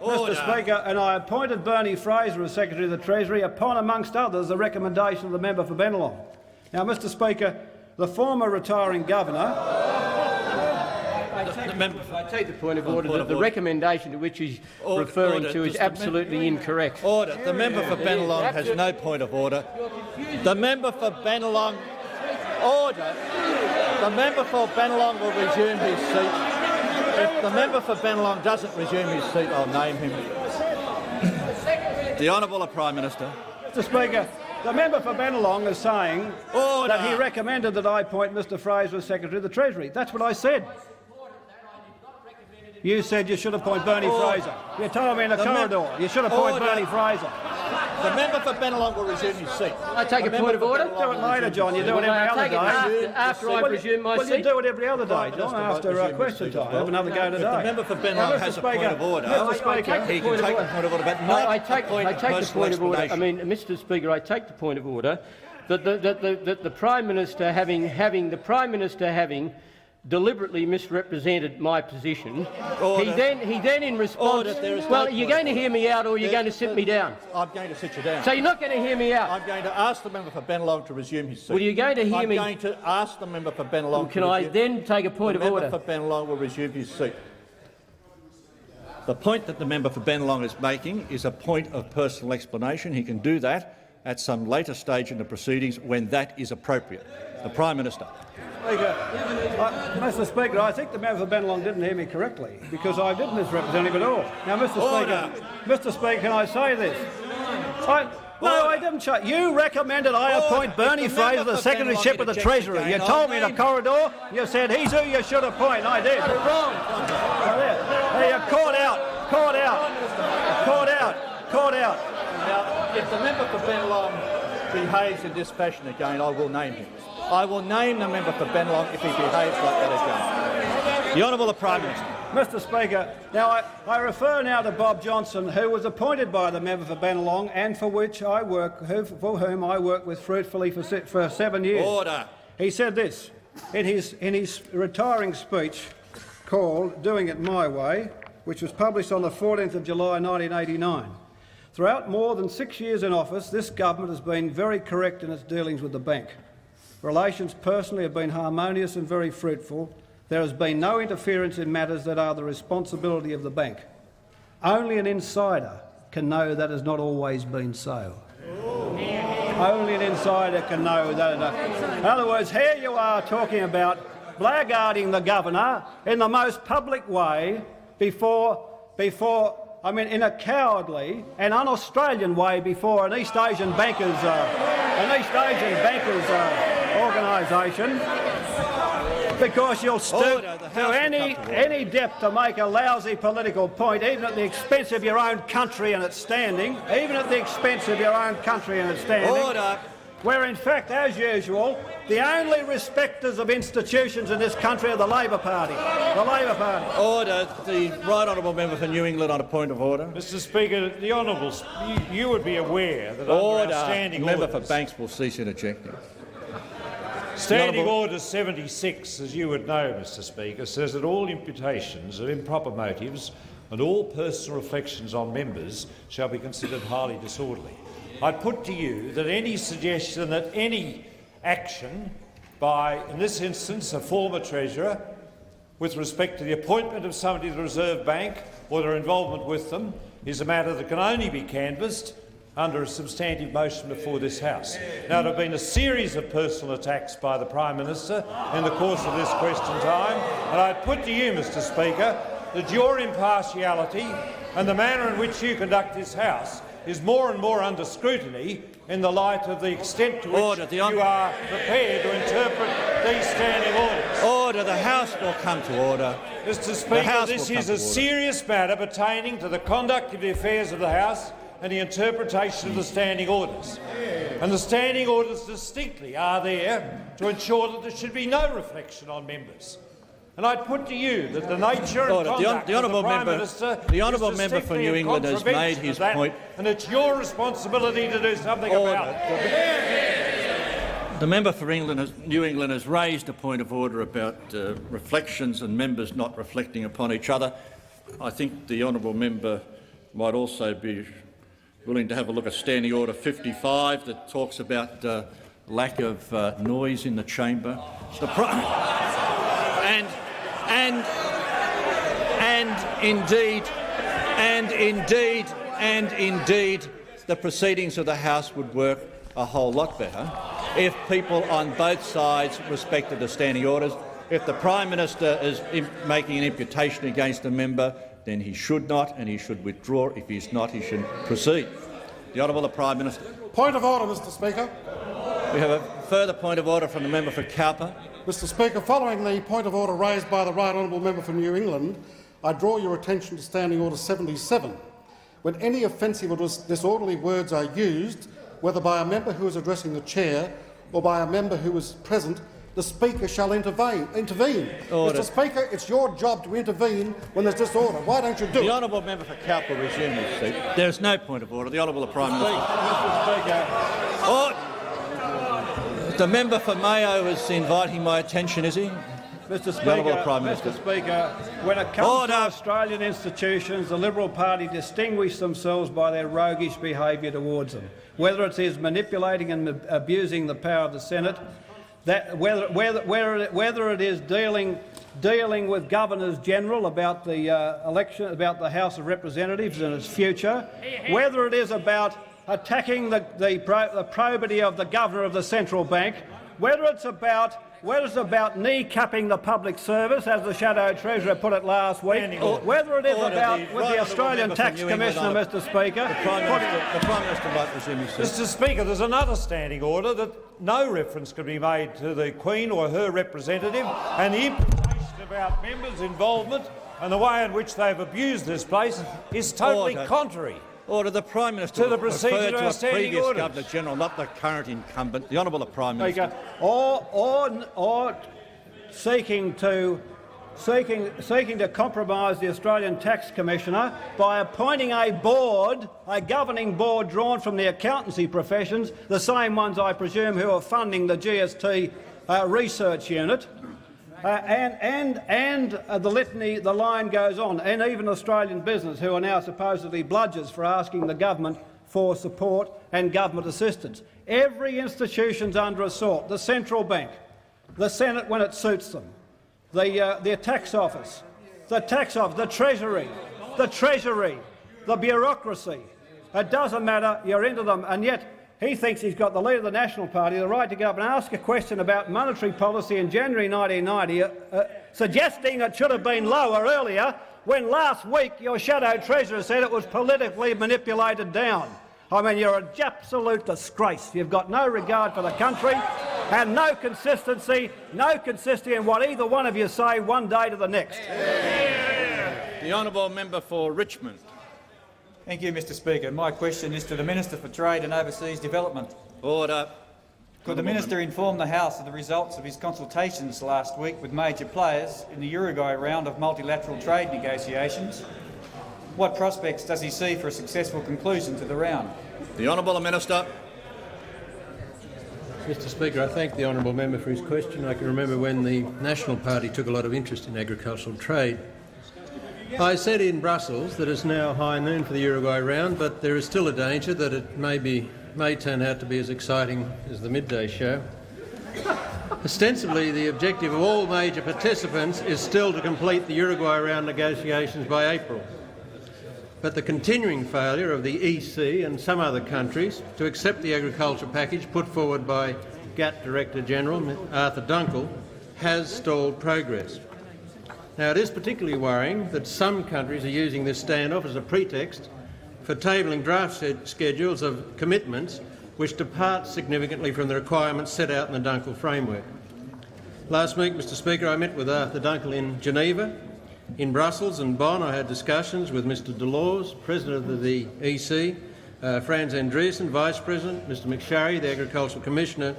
Mr Speaker, and I appointed Bernie Fraser as Secretary of the Treasury upon, amongst others, the recommendation of the member for Bennelong. Now, Mr Speaker, the former retiring governor... I take the point of order that the recommendation to which he's referring to is absolutely incorrect. Order. The member for Bennelong has no point of order. The member for Bennelong... Order. The member for Bennelong will resume his seat. If the member for Bennelong doesn't resume his seat, I'll name him. The Honourable Prime Minister. Mr Speaker, the member for Bennelong is saying that he recommended that I appoint Mr Fraser as Secretary of the Treasury. That's what I said. You said you should appoint Bernie Fraser. You told me in the corridor you should appoint Bernie Fraser. The member for Bennelong will resume his seat. I take a point of order. Do it later, John. You do it every other day. After I resume my seat. Well, you do it every other day, John, after question time. Have another go today. The member for Bennelong has a point of order. Mr Speaker, he can take the point of order, but not I take the point of order. I mean, Mr Speaker, I take the point of order that the Prime Minister having deliberately misrepresented my position. Order. He then in response... Well, you're going to hear me out or you're going to sit me down? I'm going to sit you down. So you're not going to hear me out? I'm going to ask the member for Bennelong to resume his seat. Well, you're going to hear me... I'm going to ask the member for Bennelong to resume... Can I then take a point of order? The member for Bennelong will resume his seat. The point that the member for Bennelong is making is a point of personal explanation. He can do that at some later stage in the proceedings when that is appropriate. The Prime Minister. Mr Speaker, I think the member for Bennelong didn't hear me correctly, because I didn't misrepresent him at all. Now, Mr Speaker, can I say this? No, I didn't. You recommended I appoint Bernie Fraser the secretaryship of the Treasury. You told me in the corridor. You said he's who you should appoint. I did. Wrong. You're caught out. Caught out. Caught out. Caught out. Now, if the member for Bennelong behaves in this fashion again, I will name him. I will name the member for Bennelong if he behaves like that again. The Honourable Prime Minister. Mr Speaker, now I refer now to Bob Johnson, who was appointed by the member for Bennelong and for whom I worked with fruitfully for 7 years. Order. He said this in his retiring speech called "Doing It My Way," which was published on the 14th of July 1989. Throughout more than 6 years in office, this government has been very correct in its dealings with the bank. Relations personally have been harmonious and very fruitful. There has been no interference in matters that are the responsibility of the bank. Only an insider can know that has not always been so. Only an insider can know that. In other words, here you are talking about blackguarding the governor in the most public way in a cowardly and un-Australian way before an East Asian bankers organisation, because you'll stoop to any depth to make a lousy political point, even at the expense of your own country and its standing, Order. Where, in fact, as usual, the only respecters of institutions in this country are the Labor Party. The Labor Party. Order. The Right Honourable Member for New England on a point of order. Mr Speaker, the Honourable, you would be aware that under our standing orders... Member for Banks will cease interjecting. Standing Order 76, as you would know, Mr Speaker, says that all imputations of improper motives and all personal reflections on members shall be considered highly disorderly. I put to you that any suggestion that any action by, in this instance, a former Treasurer, with respect to the appointment of somebody to the Reserve Bank or their involvement with them, is a matter that can only be canvassed under a substantive motion before this House. Now, there have been a series of personal attacks by the Prime Minister in the course of this question time, and I put to you, Mr Speaker, that your impartiality and the manner in which you conduct this House is more and more under scrutiny in the light of the extent to which you are prepared to interpret these standing orders. Order. The House will come to order. Mr Speaker, this is a serious matter pertaining to the conduct of the affairs of the House and the interpretation of the standing orders. And the standing orders distinctly are there to ensure that there should be no reflection on members. And I'd put to you that the nature and conduct of the Prime Minister is for New England has made his point, and it's your responsibility to do something about it. The member for New England has raised a point of order about reflections and members not reflecting upon each other. I think the honourable member might also be willing to have a look at Standing Order 55 that talks about lack of noise in the chamber. Indeed, the proceedings of the House would work a whole lot better if people on both sides respected the standing orders. If the Prime Minister is making an imputation against a member, then he should not, and he should withdraw. If he's not, he should proceed. The Honourable Prime Minister. Point of order, Mr Speaker. We have a further point of order from the member for Cowper. Mr Speaker, following the point of order raised by the Right Honourable Member for New England, I draw your attention to Standing Order 77. When any offensive or disorderly words are used, whether by a member who is addressing the chair or by a member who is present, the Speaker shall intervene. Order. Mr Speaker, it's your job to intervene when there's disorder. Why don't you do it? The honourable member for Cowper resume his seat. There is no point of order. The honourable Prime Minister. Mr Speaker. The member for Mayo is inviting my attention, is he? Mr Speaker, when it comes to Australian institutions, the Liberal Party distinguish themselves by their roguish behaviour towards them. Whether it is manipulating and abusing the power of the Senate, whether it is dealing with Governors General about the election, about the House of Representatives and its future, whether it is about attacking the probity of the Governor of the Central Bank, whether it's about kneecapping the public service, as the Shadow Treasurer put it last week, whether it is about with the Australian Tax Commissioner, Mr Speaker. The Prime Minister might resume his seat. Mr Speaker, there's another standing order that no reference can be made to the Queen or her representative, and the implication about members' involvement and the way in which they've abused this place is totally contrary. Order. The Prime Minister to the procedure to of a previous orders. Governor General, not the current incumbent. The Honourable Prime Minister. Or seeking to compromise the Australian Tax Commissioner by appointing a board, a governing board drawn from the accountancy professions, the same ones I presume who are funding the GST research unit. The litany, the line goes on, and even Australian business, who are now supposedly bludgers for asking the government for support and government assistance. Every institution's under assault. The Central Bank, the Senate when it suits them, the tax office, the Treasury, the bureaucracy. It doesn't matter. You're into them, and yet he thinks he's got the leader of the National Party the right to get up and ask a question about monetary policy in January 1990, suggesting it should have been lower earlier, when last week your Shadow Treasurer said it was politically manipulated down. I mean, you're an absolute disgrace. You've got no regard for the country and no consistency in what either one of you say one day to the next. The honourable member for Richmond. Thank you, Mr Speaker. My question is to the Minister for Trade and Overseas Development. Order. Could the Minister inform the House of the results of his consultations last week with major players in the Uruguay round of multilateral trade negotiations? What prospects does he see for a successful conclusion to the round? The Honourable Minister. Mr Speaker, I thank the honourable member for his question. I can remember when the National Party took a lot of interest in agricultural trade. I said in Brussels that it's now high noon for the Uruguay round, but there is still a danger that it may turn out to be as exciting as the midday show. Ostensibly, the objective of all major participants is still to complete the Uruguay round negotiations by April. but the continuing failure of the EC and some other countries to accept the agriculture package put forward by GATT Director-General Arthur Dunkel has stalled progress. Now, it is particularly worrying that some countries are using this standoff as a pretext for tabling draft schedules of commitments which depart significantly from the requirements set out in the Dunkel framework. Last week, Mr Speaker, I met with Arthur Dunkel in Geneva. In Brussels and Bonn, I had discussions with Mr Delors, President of the EC, Franz Andriessen, Vice President, Mr McSharry, the Agricultural Commissioner,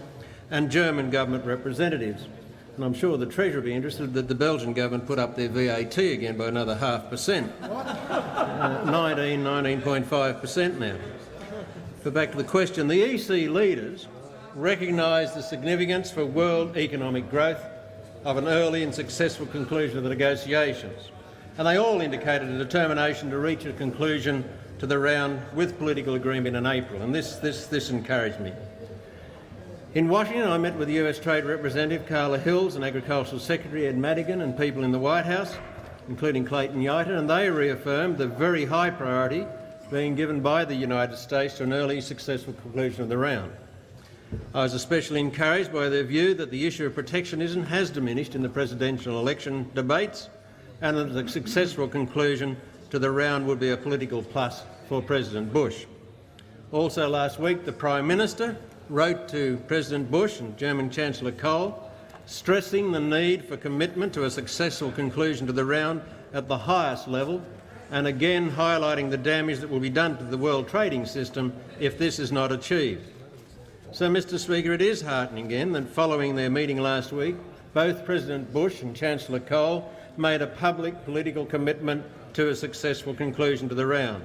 and German government representatives. And I'm sure the Treasurer will be interested that the Belgian government put up their VAT again by another 0.5%. 19.5% now. But back to the question. The EC leaders recognise the significance for world economic growth of an early and successful conclusion of the negotiations, and they all indicated a determination to reach a conclusion to the round with political agreement in April, and this encouraged me. In Washington, I met with US Trade Representative Carla Hills and Agricultural Secretary Ed Madigan and people in the White House, including Clayton Yota, and they reaffirmed the very high priority being given by the United States to an early successful conclusion of the round. I was especially encouraged by their view that the issue of protectionism has diminished in the presidential election debates and that a successful conclusion to the round would be a political plus for President Bush. Also last week, the Prime Minister wrote to President Bush and German Chancellor Kohl, stressing the need for commitment to a successful conclusion to the round at the highest level, and again highlighting the damage that will be done to the world trading system if this is not achieved. So, Mr Speaker, it is heartening again that following their meeting last week, both President Bush and Chancellor Kohl made a public political commitment to a successful conclusion to the round.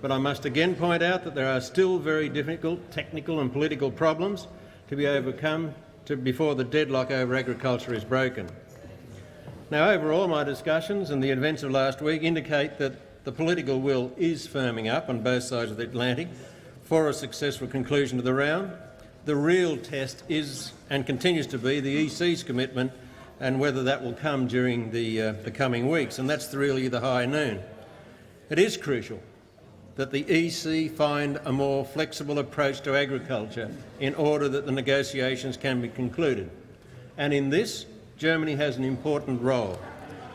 But I must again point out that there are still very difficult technical and political problems to be overcome before the deadlock over agriculture is broken. Now, overall, my discussions and the events of last week indicate that the political will is firming up on both sides of the Atlantic for a successful conclusion to the round. The real test is and continues to be the EC's commitment and whether that will come during the coming weeks, and that's really the high noon. It is crucial that the EC find a more flexible approach to agriculture in order that the negotiations can be concluded. And in this, Germany has an important role.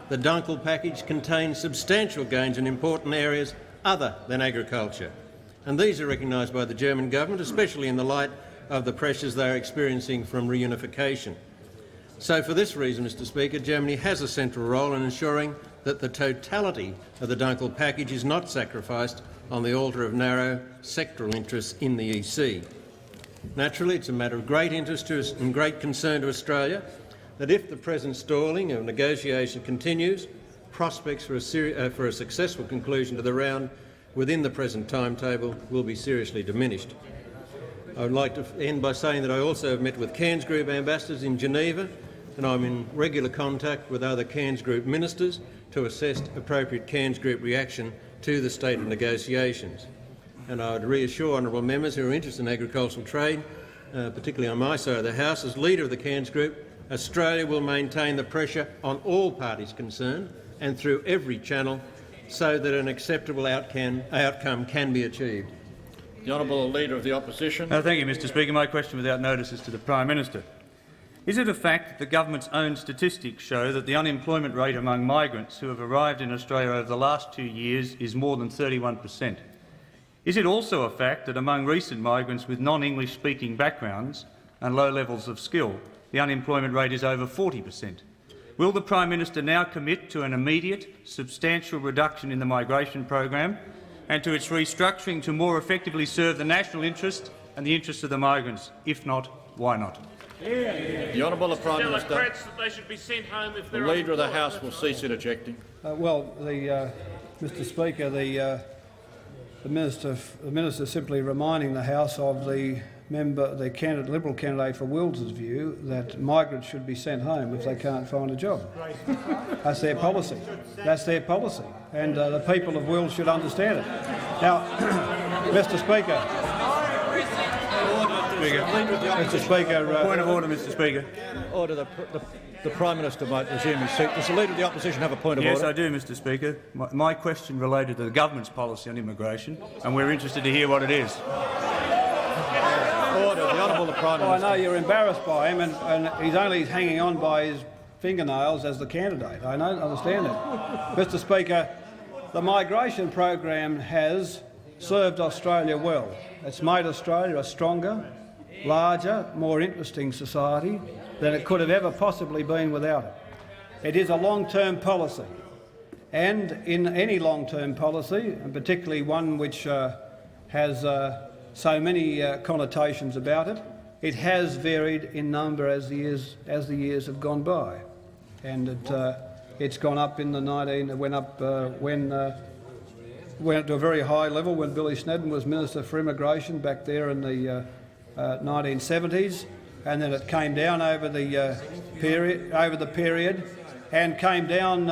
The Dunkel package contains substantial gains in important areas other than agriculture, and these are recognised by the German government, especially in the light of the pressures they are experiencing from reunification. So for this reason, Mr Speaker, Germany has a central role in ensuring that the totality of the Dunkel package is not sacrificed on the altar of narrow sectoral interests in the EC. Naturally, it's a matter of great interest to us and great concern to Australia that if the present stalling of negotiation continues, prospects for a successful conclusion to the round within the present timetable will be seriously diminished. I would like to end by saying that I also have met with Cairns Group ambassadors in Geneva, and I'm in regular contact with other Cairns Group ministers to assess appropriate Cairns Group reaction to the state of negotiations. And I would reassure honourable members who are interested in agricultural trade, particularly on my side of the House, as leader of the Cairns Group, Australia will maintain the pressure on all parties concerned and through every channel so that an acceptable outcome can be achieved. The Honourable Leader of the Opposition. Thank you, Mr Speaker. My question without notice is to the Prime Minister. Is it a fact that the government's own statistics show that the unemployment rate among migrants who have arrived in Australia over the last 2 years is more than 31%? Is it also a fact that among recent migrants with non-English speaking backgrounds and low levels of skill, the unemployment rate is over 40%? Will the Prime Minister now commit to an immediate, substantial reduction in the migration program and to its restructuring to more effectively serve the national interest and the interests of the migrants? If not, why not? The Honourable Prime Minister. That they should be sent home if the Leader of the House will cease interjecting. Mr Speaker, the minister simply reminding the House of the Liberal candidate for Wills' view that migrants should be sent home if they can't find a job. That's their policy. That's their policy, and the people of Wills should understand it. Now, Mr Speaker. Mr Speaker. Point of order, Mr Speaker. Order. the Prime Minister might resume his seat. Does the Leader of the Opposition have a point of order? Yes, I do, Mr Speaker. My question related to the government's policy on immigration, and we're interested to hear what it is. Order. The Honourable Prime Minister. I know you're embarrassed by him, and he's only hanging on by his fingernails as the candidate. I don't understand that. Mr Speaker, the migration program has served Australia well. It's made Australia a stronger, larger, more interesting society than it could have ever possibly been without it. It is a long-term policy, and in any long-term policy, and particularly one which has so many connotations about it, it has varied in number as the years have gone by, and it's gone up in the went to a very high level when Billy Snedden was Minister for Immigration back there in the 1970s, and then it came down over the period, and came down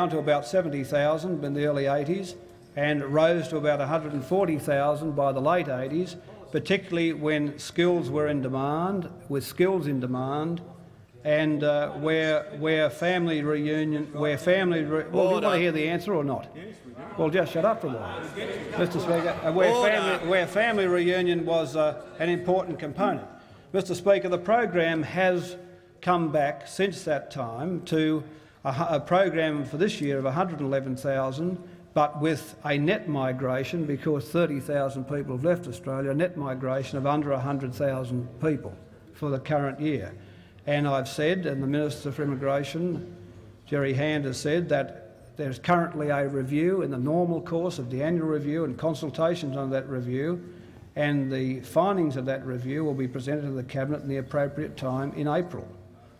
to about 70,000 in the early 80s, and rose to about 140,000 by the late 80s, particularly when skills were in demand, and where family reunion, well, do you want to hear the answer or not? Well, just shut up for a while, Mr Speaker. Where family reunion was an important component. Mr Speaker, the program has come back since that time to a program for this year of 111,000, but with a net migration, because 30,000 people have left Australia, a net migration of under 100,000 people for the current year. And I've said, and the Minister for Immigration, Jerry Hand, has said that there's currently a review in the normal course of the annual review and consultations on that review, and the findings of that review will be presented to the Cabinet in the appropriate time in April.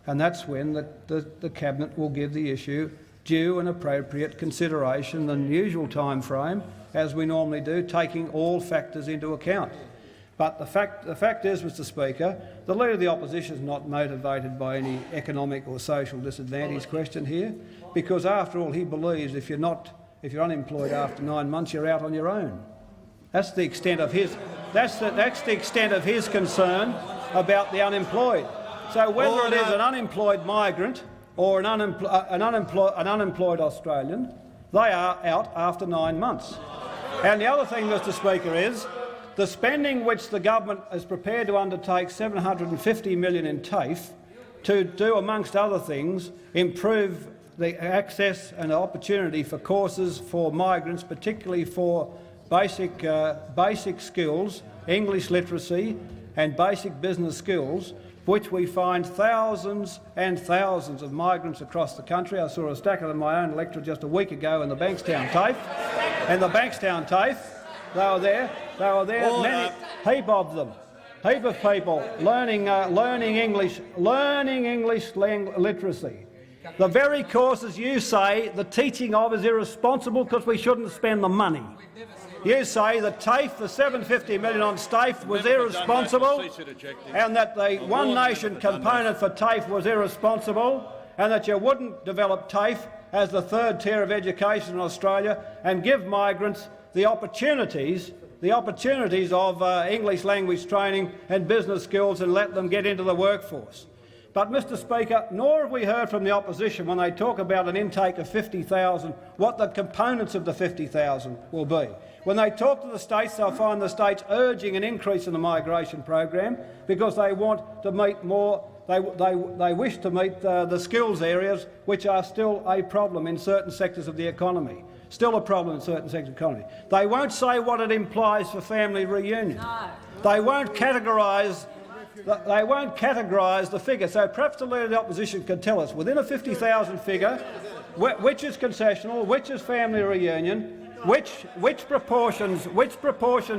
And that's when the Cabinet will give the issue due and appropriate consideration in the usual time frame, as we normally do, taking all factors into account. But the fact is, Mr Speaker, the Leader of the Opposition is not motivated by any economic or social disadvantage question here, because after all he believes if you're unemployed after 9 months, you're out on your own. That's the extent of his concern about the unemployed. So whether it is an unemployed migrant or an unemployed Australian, they are out after 9 months. And the other thing, Mr Speaker, is the spending which the government is prepared to undertake, $750 million in TAFE, to do, amongst other things, improve the access and opportunity for courses for migrants, particularly for basic skills, English literacy and basic business skills, which we find thousands and thousands of migrants across the country. I saw a stack of them in my own electorate just a week ago in the Bankstown TAFE. And the Bankstown TAFE, they were there, many, heap of them, heap of people learning English literacy. The very courses you say the teaching of is irresponsible because we shouldn't spend the money. You say the TAFE, the $750 million on TAFE was irresponsible, and that the One Nation component for TAFE was irresponsible, and that you wouldn't develop TAFE as the third tier of education in Australia and give migrants the opportunities of English language training and business skills and let them get into the workforce. But, Mr Speaker, nor have we heard from the opposition when they talk about an intake of 50,000 what the components of the 50,000 will be. When they talk to the states, they'll find the states urging an increase in the migration program because they want to meet more. They wish to meet the skills areas, which are still a problem in certain sectors of the economy. Still a problem in certain sectors of the economy. They won't say what it implies for family reunion. No. They won't categorise the figure. So perhaps the Leader of the Opposition can tell us, within a 50,000 figure, which is concessional, which is family reunion, which proportions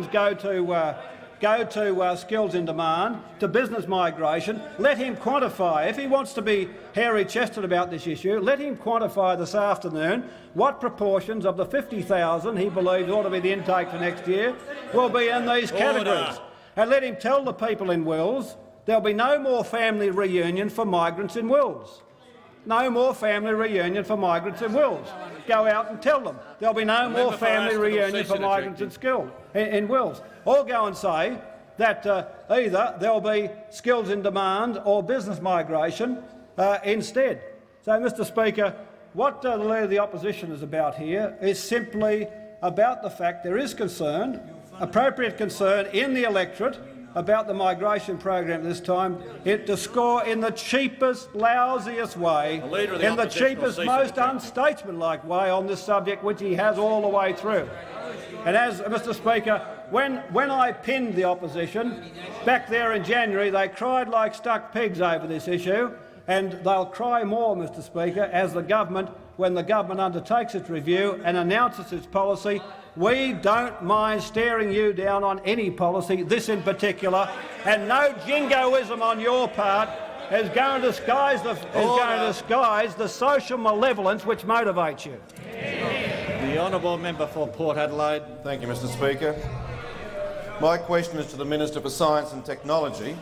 go to skills in demand, to business migration. Let him quantify. If he wants to be hairy-chested about this issue, let him quantify this afternoon what proportions of the 50,000 he believes ought to be the intake for next year will be in these categories. And let him tell the people in Wills there'll be no more family reunion for migrants in Wills. No more family reunion for migrants in Wills. Go out and tell them there'll be no more family reunion for migrants in Wills. Or go and say that either there'll be skills in demand or business migration instead. So, Mr Speaker, what the Leader of the Opposition is about here is simply about the fact there is concern, appropriate concern in the electorate about the migration program this time, to score in the cheapest, lousiest way, in the cheapest, most unstatesmanlike way on this subject, which he has all the way through. And as Mr Speaker, when I pinned the opposition back there in January, they cried like stuck pigs over this issue, and they'll cry more, Mr Speaker, as the government, when the government undertakes its review and announces its policy. We don't mind staring you down on any policy, this in particular, and no jingoism on your part is going to disguise the social malevolence which motivates you. The honourable member for Port Adelaide. Thank you, Mr Speaker. My question is to the Minister for Science and Technology.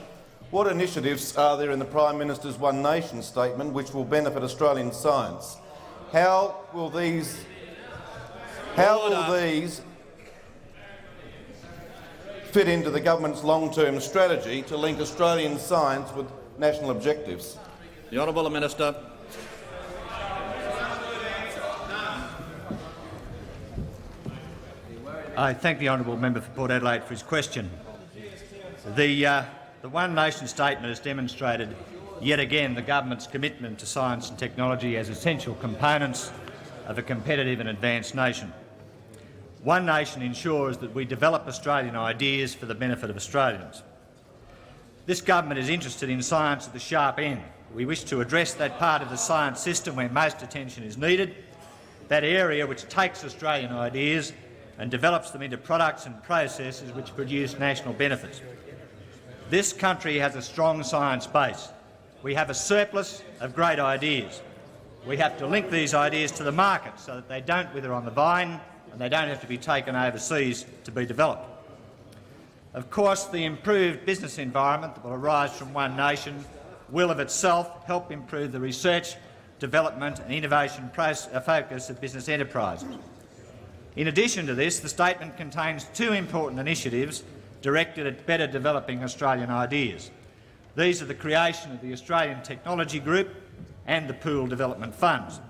What initiatives are there in the Prime Minister's One Nation statement which will benefit Australian science? How will these fit into the government's long-term strategy to link Australian science with national objectives? The honourable Minister. I thank the honourable member for Port Adelaide for his question. The One Nation statement has demonstrated yet again the government's commitment to science and technology as essential components of a competitive and advanced nation. One Nation ensures that we develop Australian ideas for the benefit of Australians. This government is interested in science at the sharp end. We wish to address that part of the science system where most attention is needed, that area which takes Australian ideas and develops them into products and processes which produce national benefits. This country has a strong science base. We have a surplus of great ideas. We have to link these ideas to the market so that they don't wither on the vine and they don't have to be taken overseas to be developed. Of course, the improved business environment that will arise from One Nation will of itself help improve the research, development and innovation focus of business enterprises. In addition to this, the statement contains two important initiatives directed at better developing Australian ideas. These are the creation of the Australian Technology Group and the Pool Development Funds.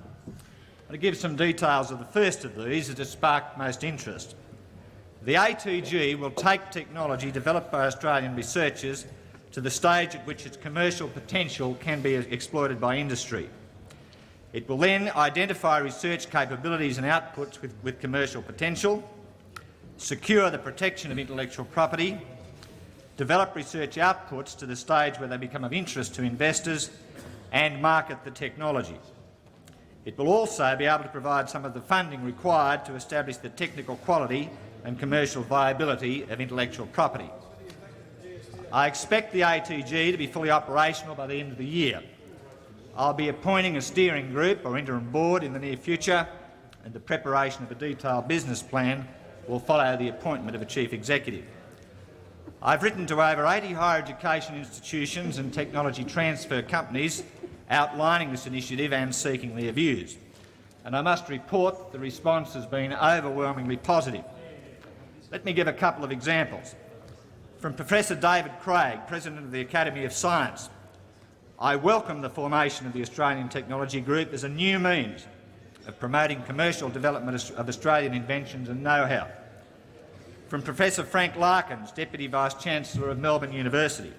To give some details of the first of these that has sparked most interest. The ATG will take technology developed by Australian researchers to the stage at which its commercial potential can be exploited by industry. It will then identify research capabilities and outputs with commercial potential, secure the protection of intellectual property, develop research outputs to the stage where they become of interest to investors, and market the technology. It will also be able to provide some of the funding required to establish the technical quality and commercial viability of intellectual property. I expect the ATG to be fully operational by the end of the year. I'll be appointing a steering group or interim board in the near future, and the preparation of a detailed business plan will follow the appointment of a chief executive. I've written to over 80 higher education institutions and technology transfer companies outlining this initiative and seeking their views, and I must report the response has been overwhelmingly positive. Let me give a couple of examples. From Professor David Craig, President of the Academy of Science, I welcome the formation of the Australian Technology Group as a new means of promoting commercial development of Australian inventions and know-how. From Professor Frank Larkins, Deputy Vice-Chancellor of Melbourne University,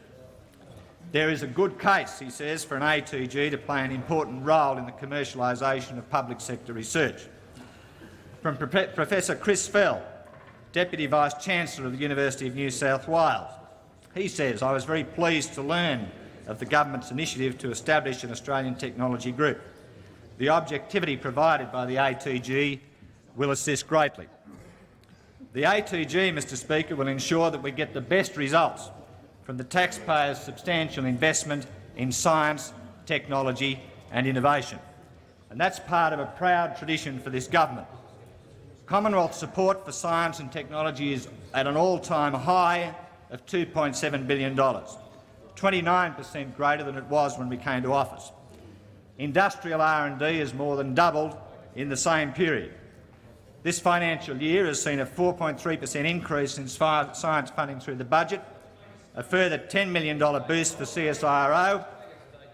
there is a good case, he says, for an ATG to play an important role in the commercialisation of public sector research. From Professor Chris Fell, Deputy Vice-Chancellor of the University of New South Wales, he says, I was very pleased to learn of the government's initiative to establish an Australian Technology Group. The objectivity provided by the ATG will assist greatly. The ATG, Mr Speaker, will ensure that we get the best results from the taxpayers' substantial investment in science, technology and innovation. And that's part of a proud tradition for this government. Commonwealth support for science and technology is at an all-time high of $2.7 billion, 29% greater than it was when we came to office. Industrial R&D has more than doubled in the same period. This financial year has seen a 4.3% increase in science funding through the budget, a further $10 million boost for CSIRO,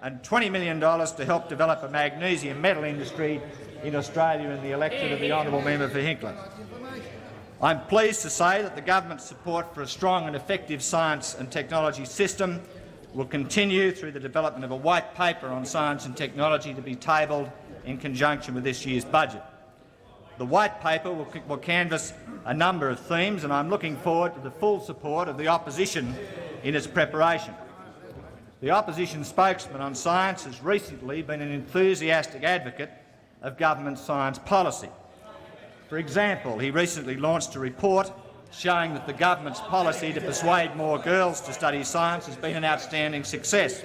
and $20 million to help develop a magnesium metal industry in Australia in the election of the honourable member for Hinckley. I'm pleased to say that the government's support for a strong and effective science and technology system will continue through the development of a white paper on science and technology to be tabled in conjunction with this year's budget. The white paper will canvass a number of themes, and I'm looking forward to the full support of the opposition in its preparation. The opposition spokesman on science has recently been an enthusiastic advocate of government science policy. For example, he recently launched a report showing that the government's policy to persuade more girls to study science has been an outstanding success.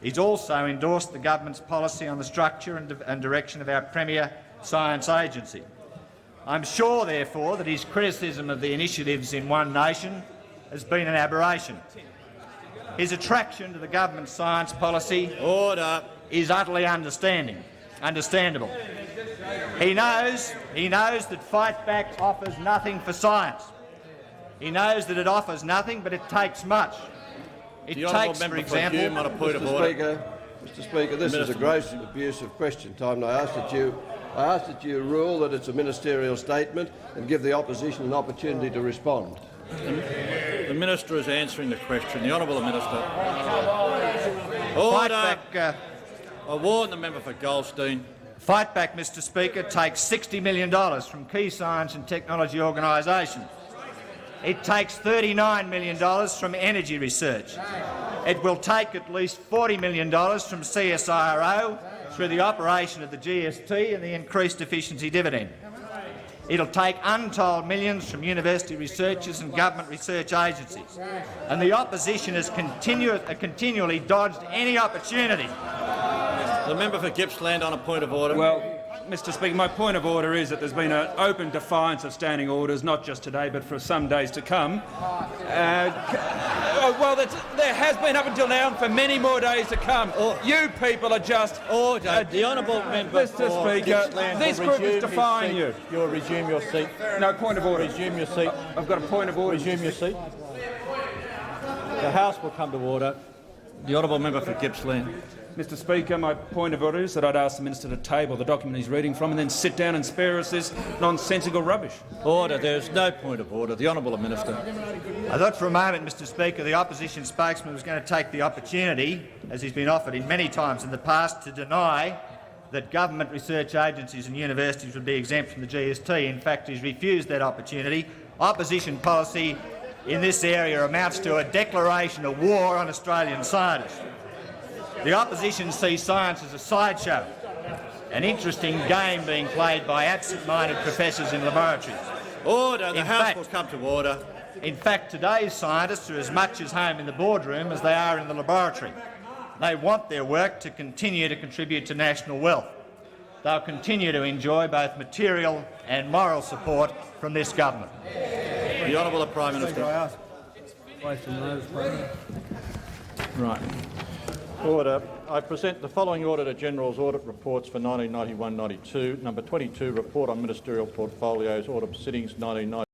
He's also endorsed the government's policy on the structure and direction of our premier science agency. I'm sure, therefore, that his criticism of the initiatives in One Nation has been an aberration. His attraction to the government's science policy is utterly understandable. He knows that fight back offers nothing for science. He knows that it offers nothing, but it takes much. It takes, for example, Mr. Speaker, this is a gross abuse of question time. And I ask that you rule that it's a ministerial statement and give the opposition an opportunity to respond. The minister is answering the question. The honourable minister. Order. I warn the member for Goldstein. Fight back, Mr. Speaker, takes $60 million from key science and technology organisations. It takes $39 million from energy research. It will take at least $40 million from CSIRO through the operation of the GST and the increased efficiency dividend. It'll take untold millions from university researchers and government research agencies. And the opposition has continually dodged any opportunity. The member for Gippsland on a point of order. Well, Mr. Speaker, my point of order is that there's been an open defiance of standing orders, not just today, but for some days to come. Well, there has been up until now, and for many more days to come. You people are just order. The honourable member, Mr. Speaker, this group is defying you. You'll resume your seat. No, point of order. Resume your seat. I've got a point of order. Resume your seat. The House will come to order. The honourable member for Gippsland. Mr. Speaker, my point of order is that I'd ask the minister to table the document he's reading from and then sit down and spare us this nonsensical rubbish. Order. There is no point of order. The honourable minister. I thought for a moment, Mr. Speaker, the opposition spokesman was going to take the opportunity, as he's been offered in many times in the past, to deny that government research agencies and universities would be exempt from the GST. In fact, he's refused that opportunity. Opposition policy in this area amounts to a declaration of war on Australian scientists. The opposition sees science as a sideshow, an interesting game being played by absent-minded professors in laboratories. Order. The House will come to order. In fact, today's scientists are as much as home in the boardroom as they are in the laboratory. They want their work to continue to contribute to national wealth. They'll continue to enjoy both material and moral support from this government. The Honourable Prime Minister. Right. Order. I present the following Auditor General's audit reports for 1991-92. Number 22, Report on Ministerial Portfolios, Audit Proceedings 1990.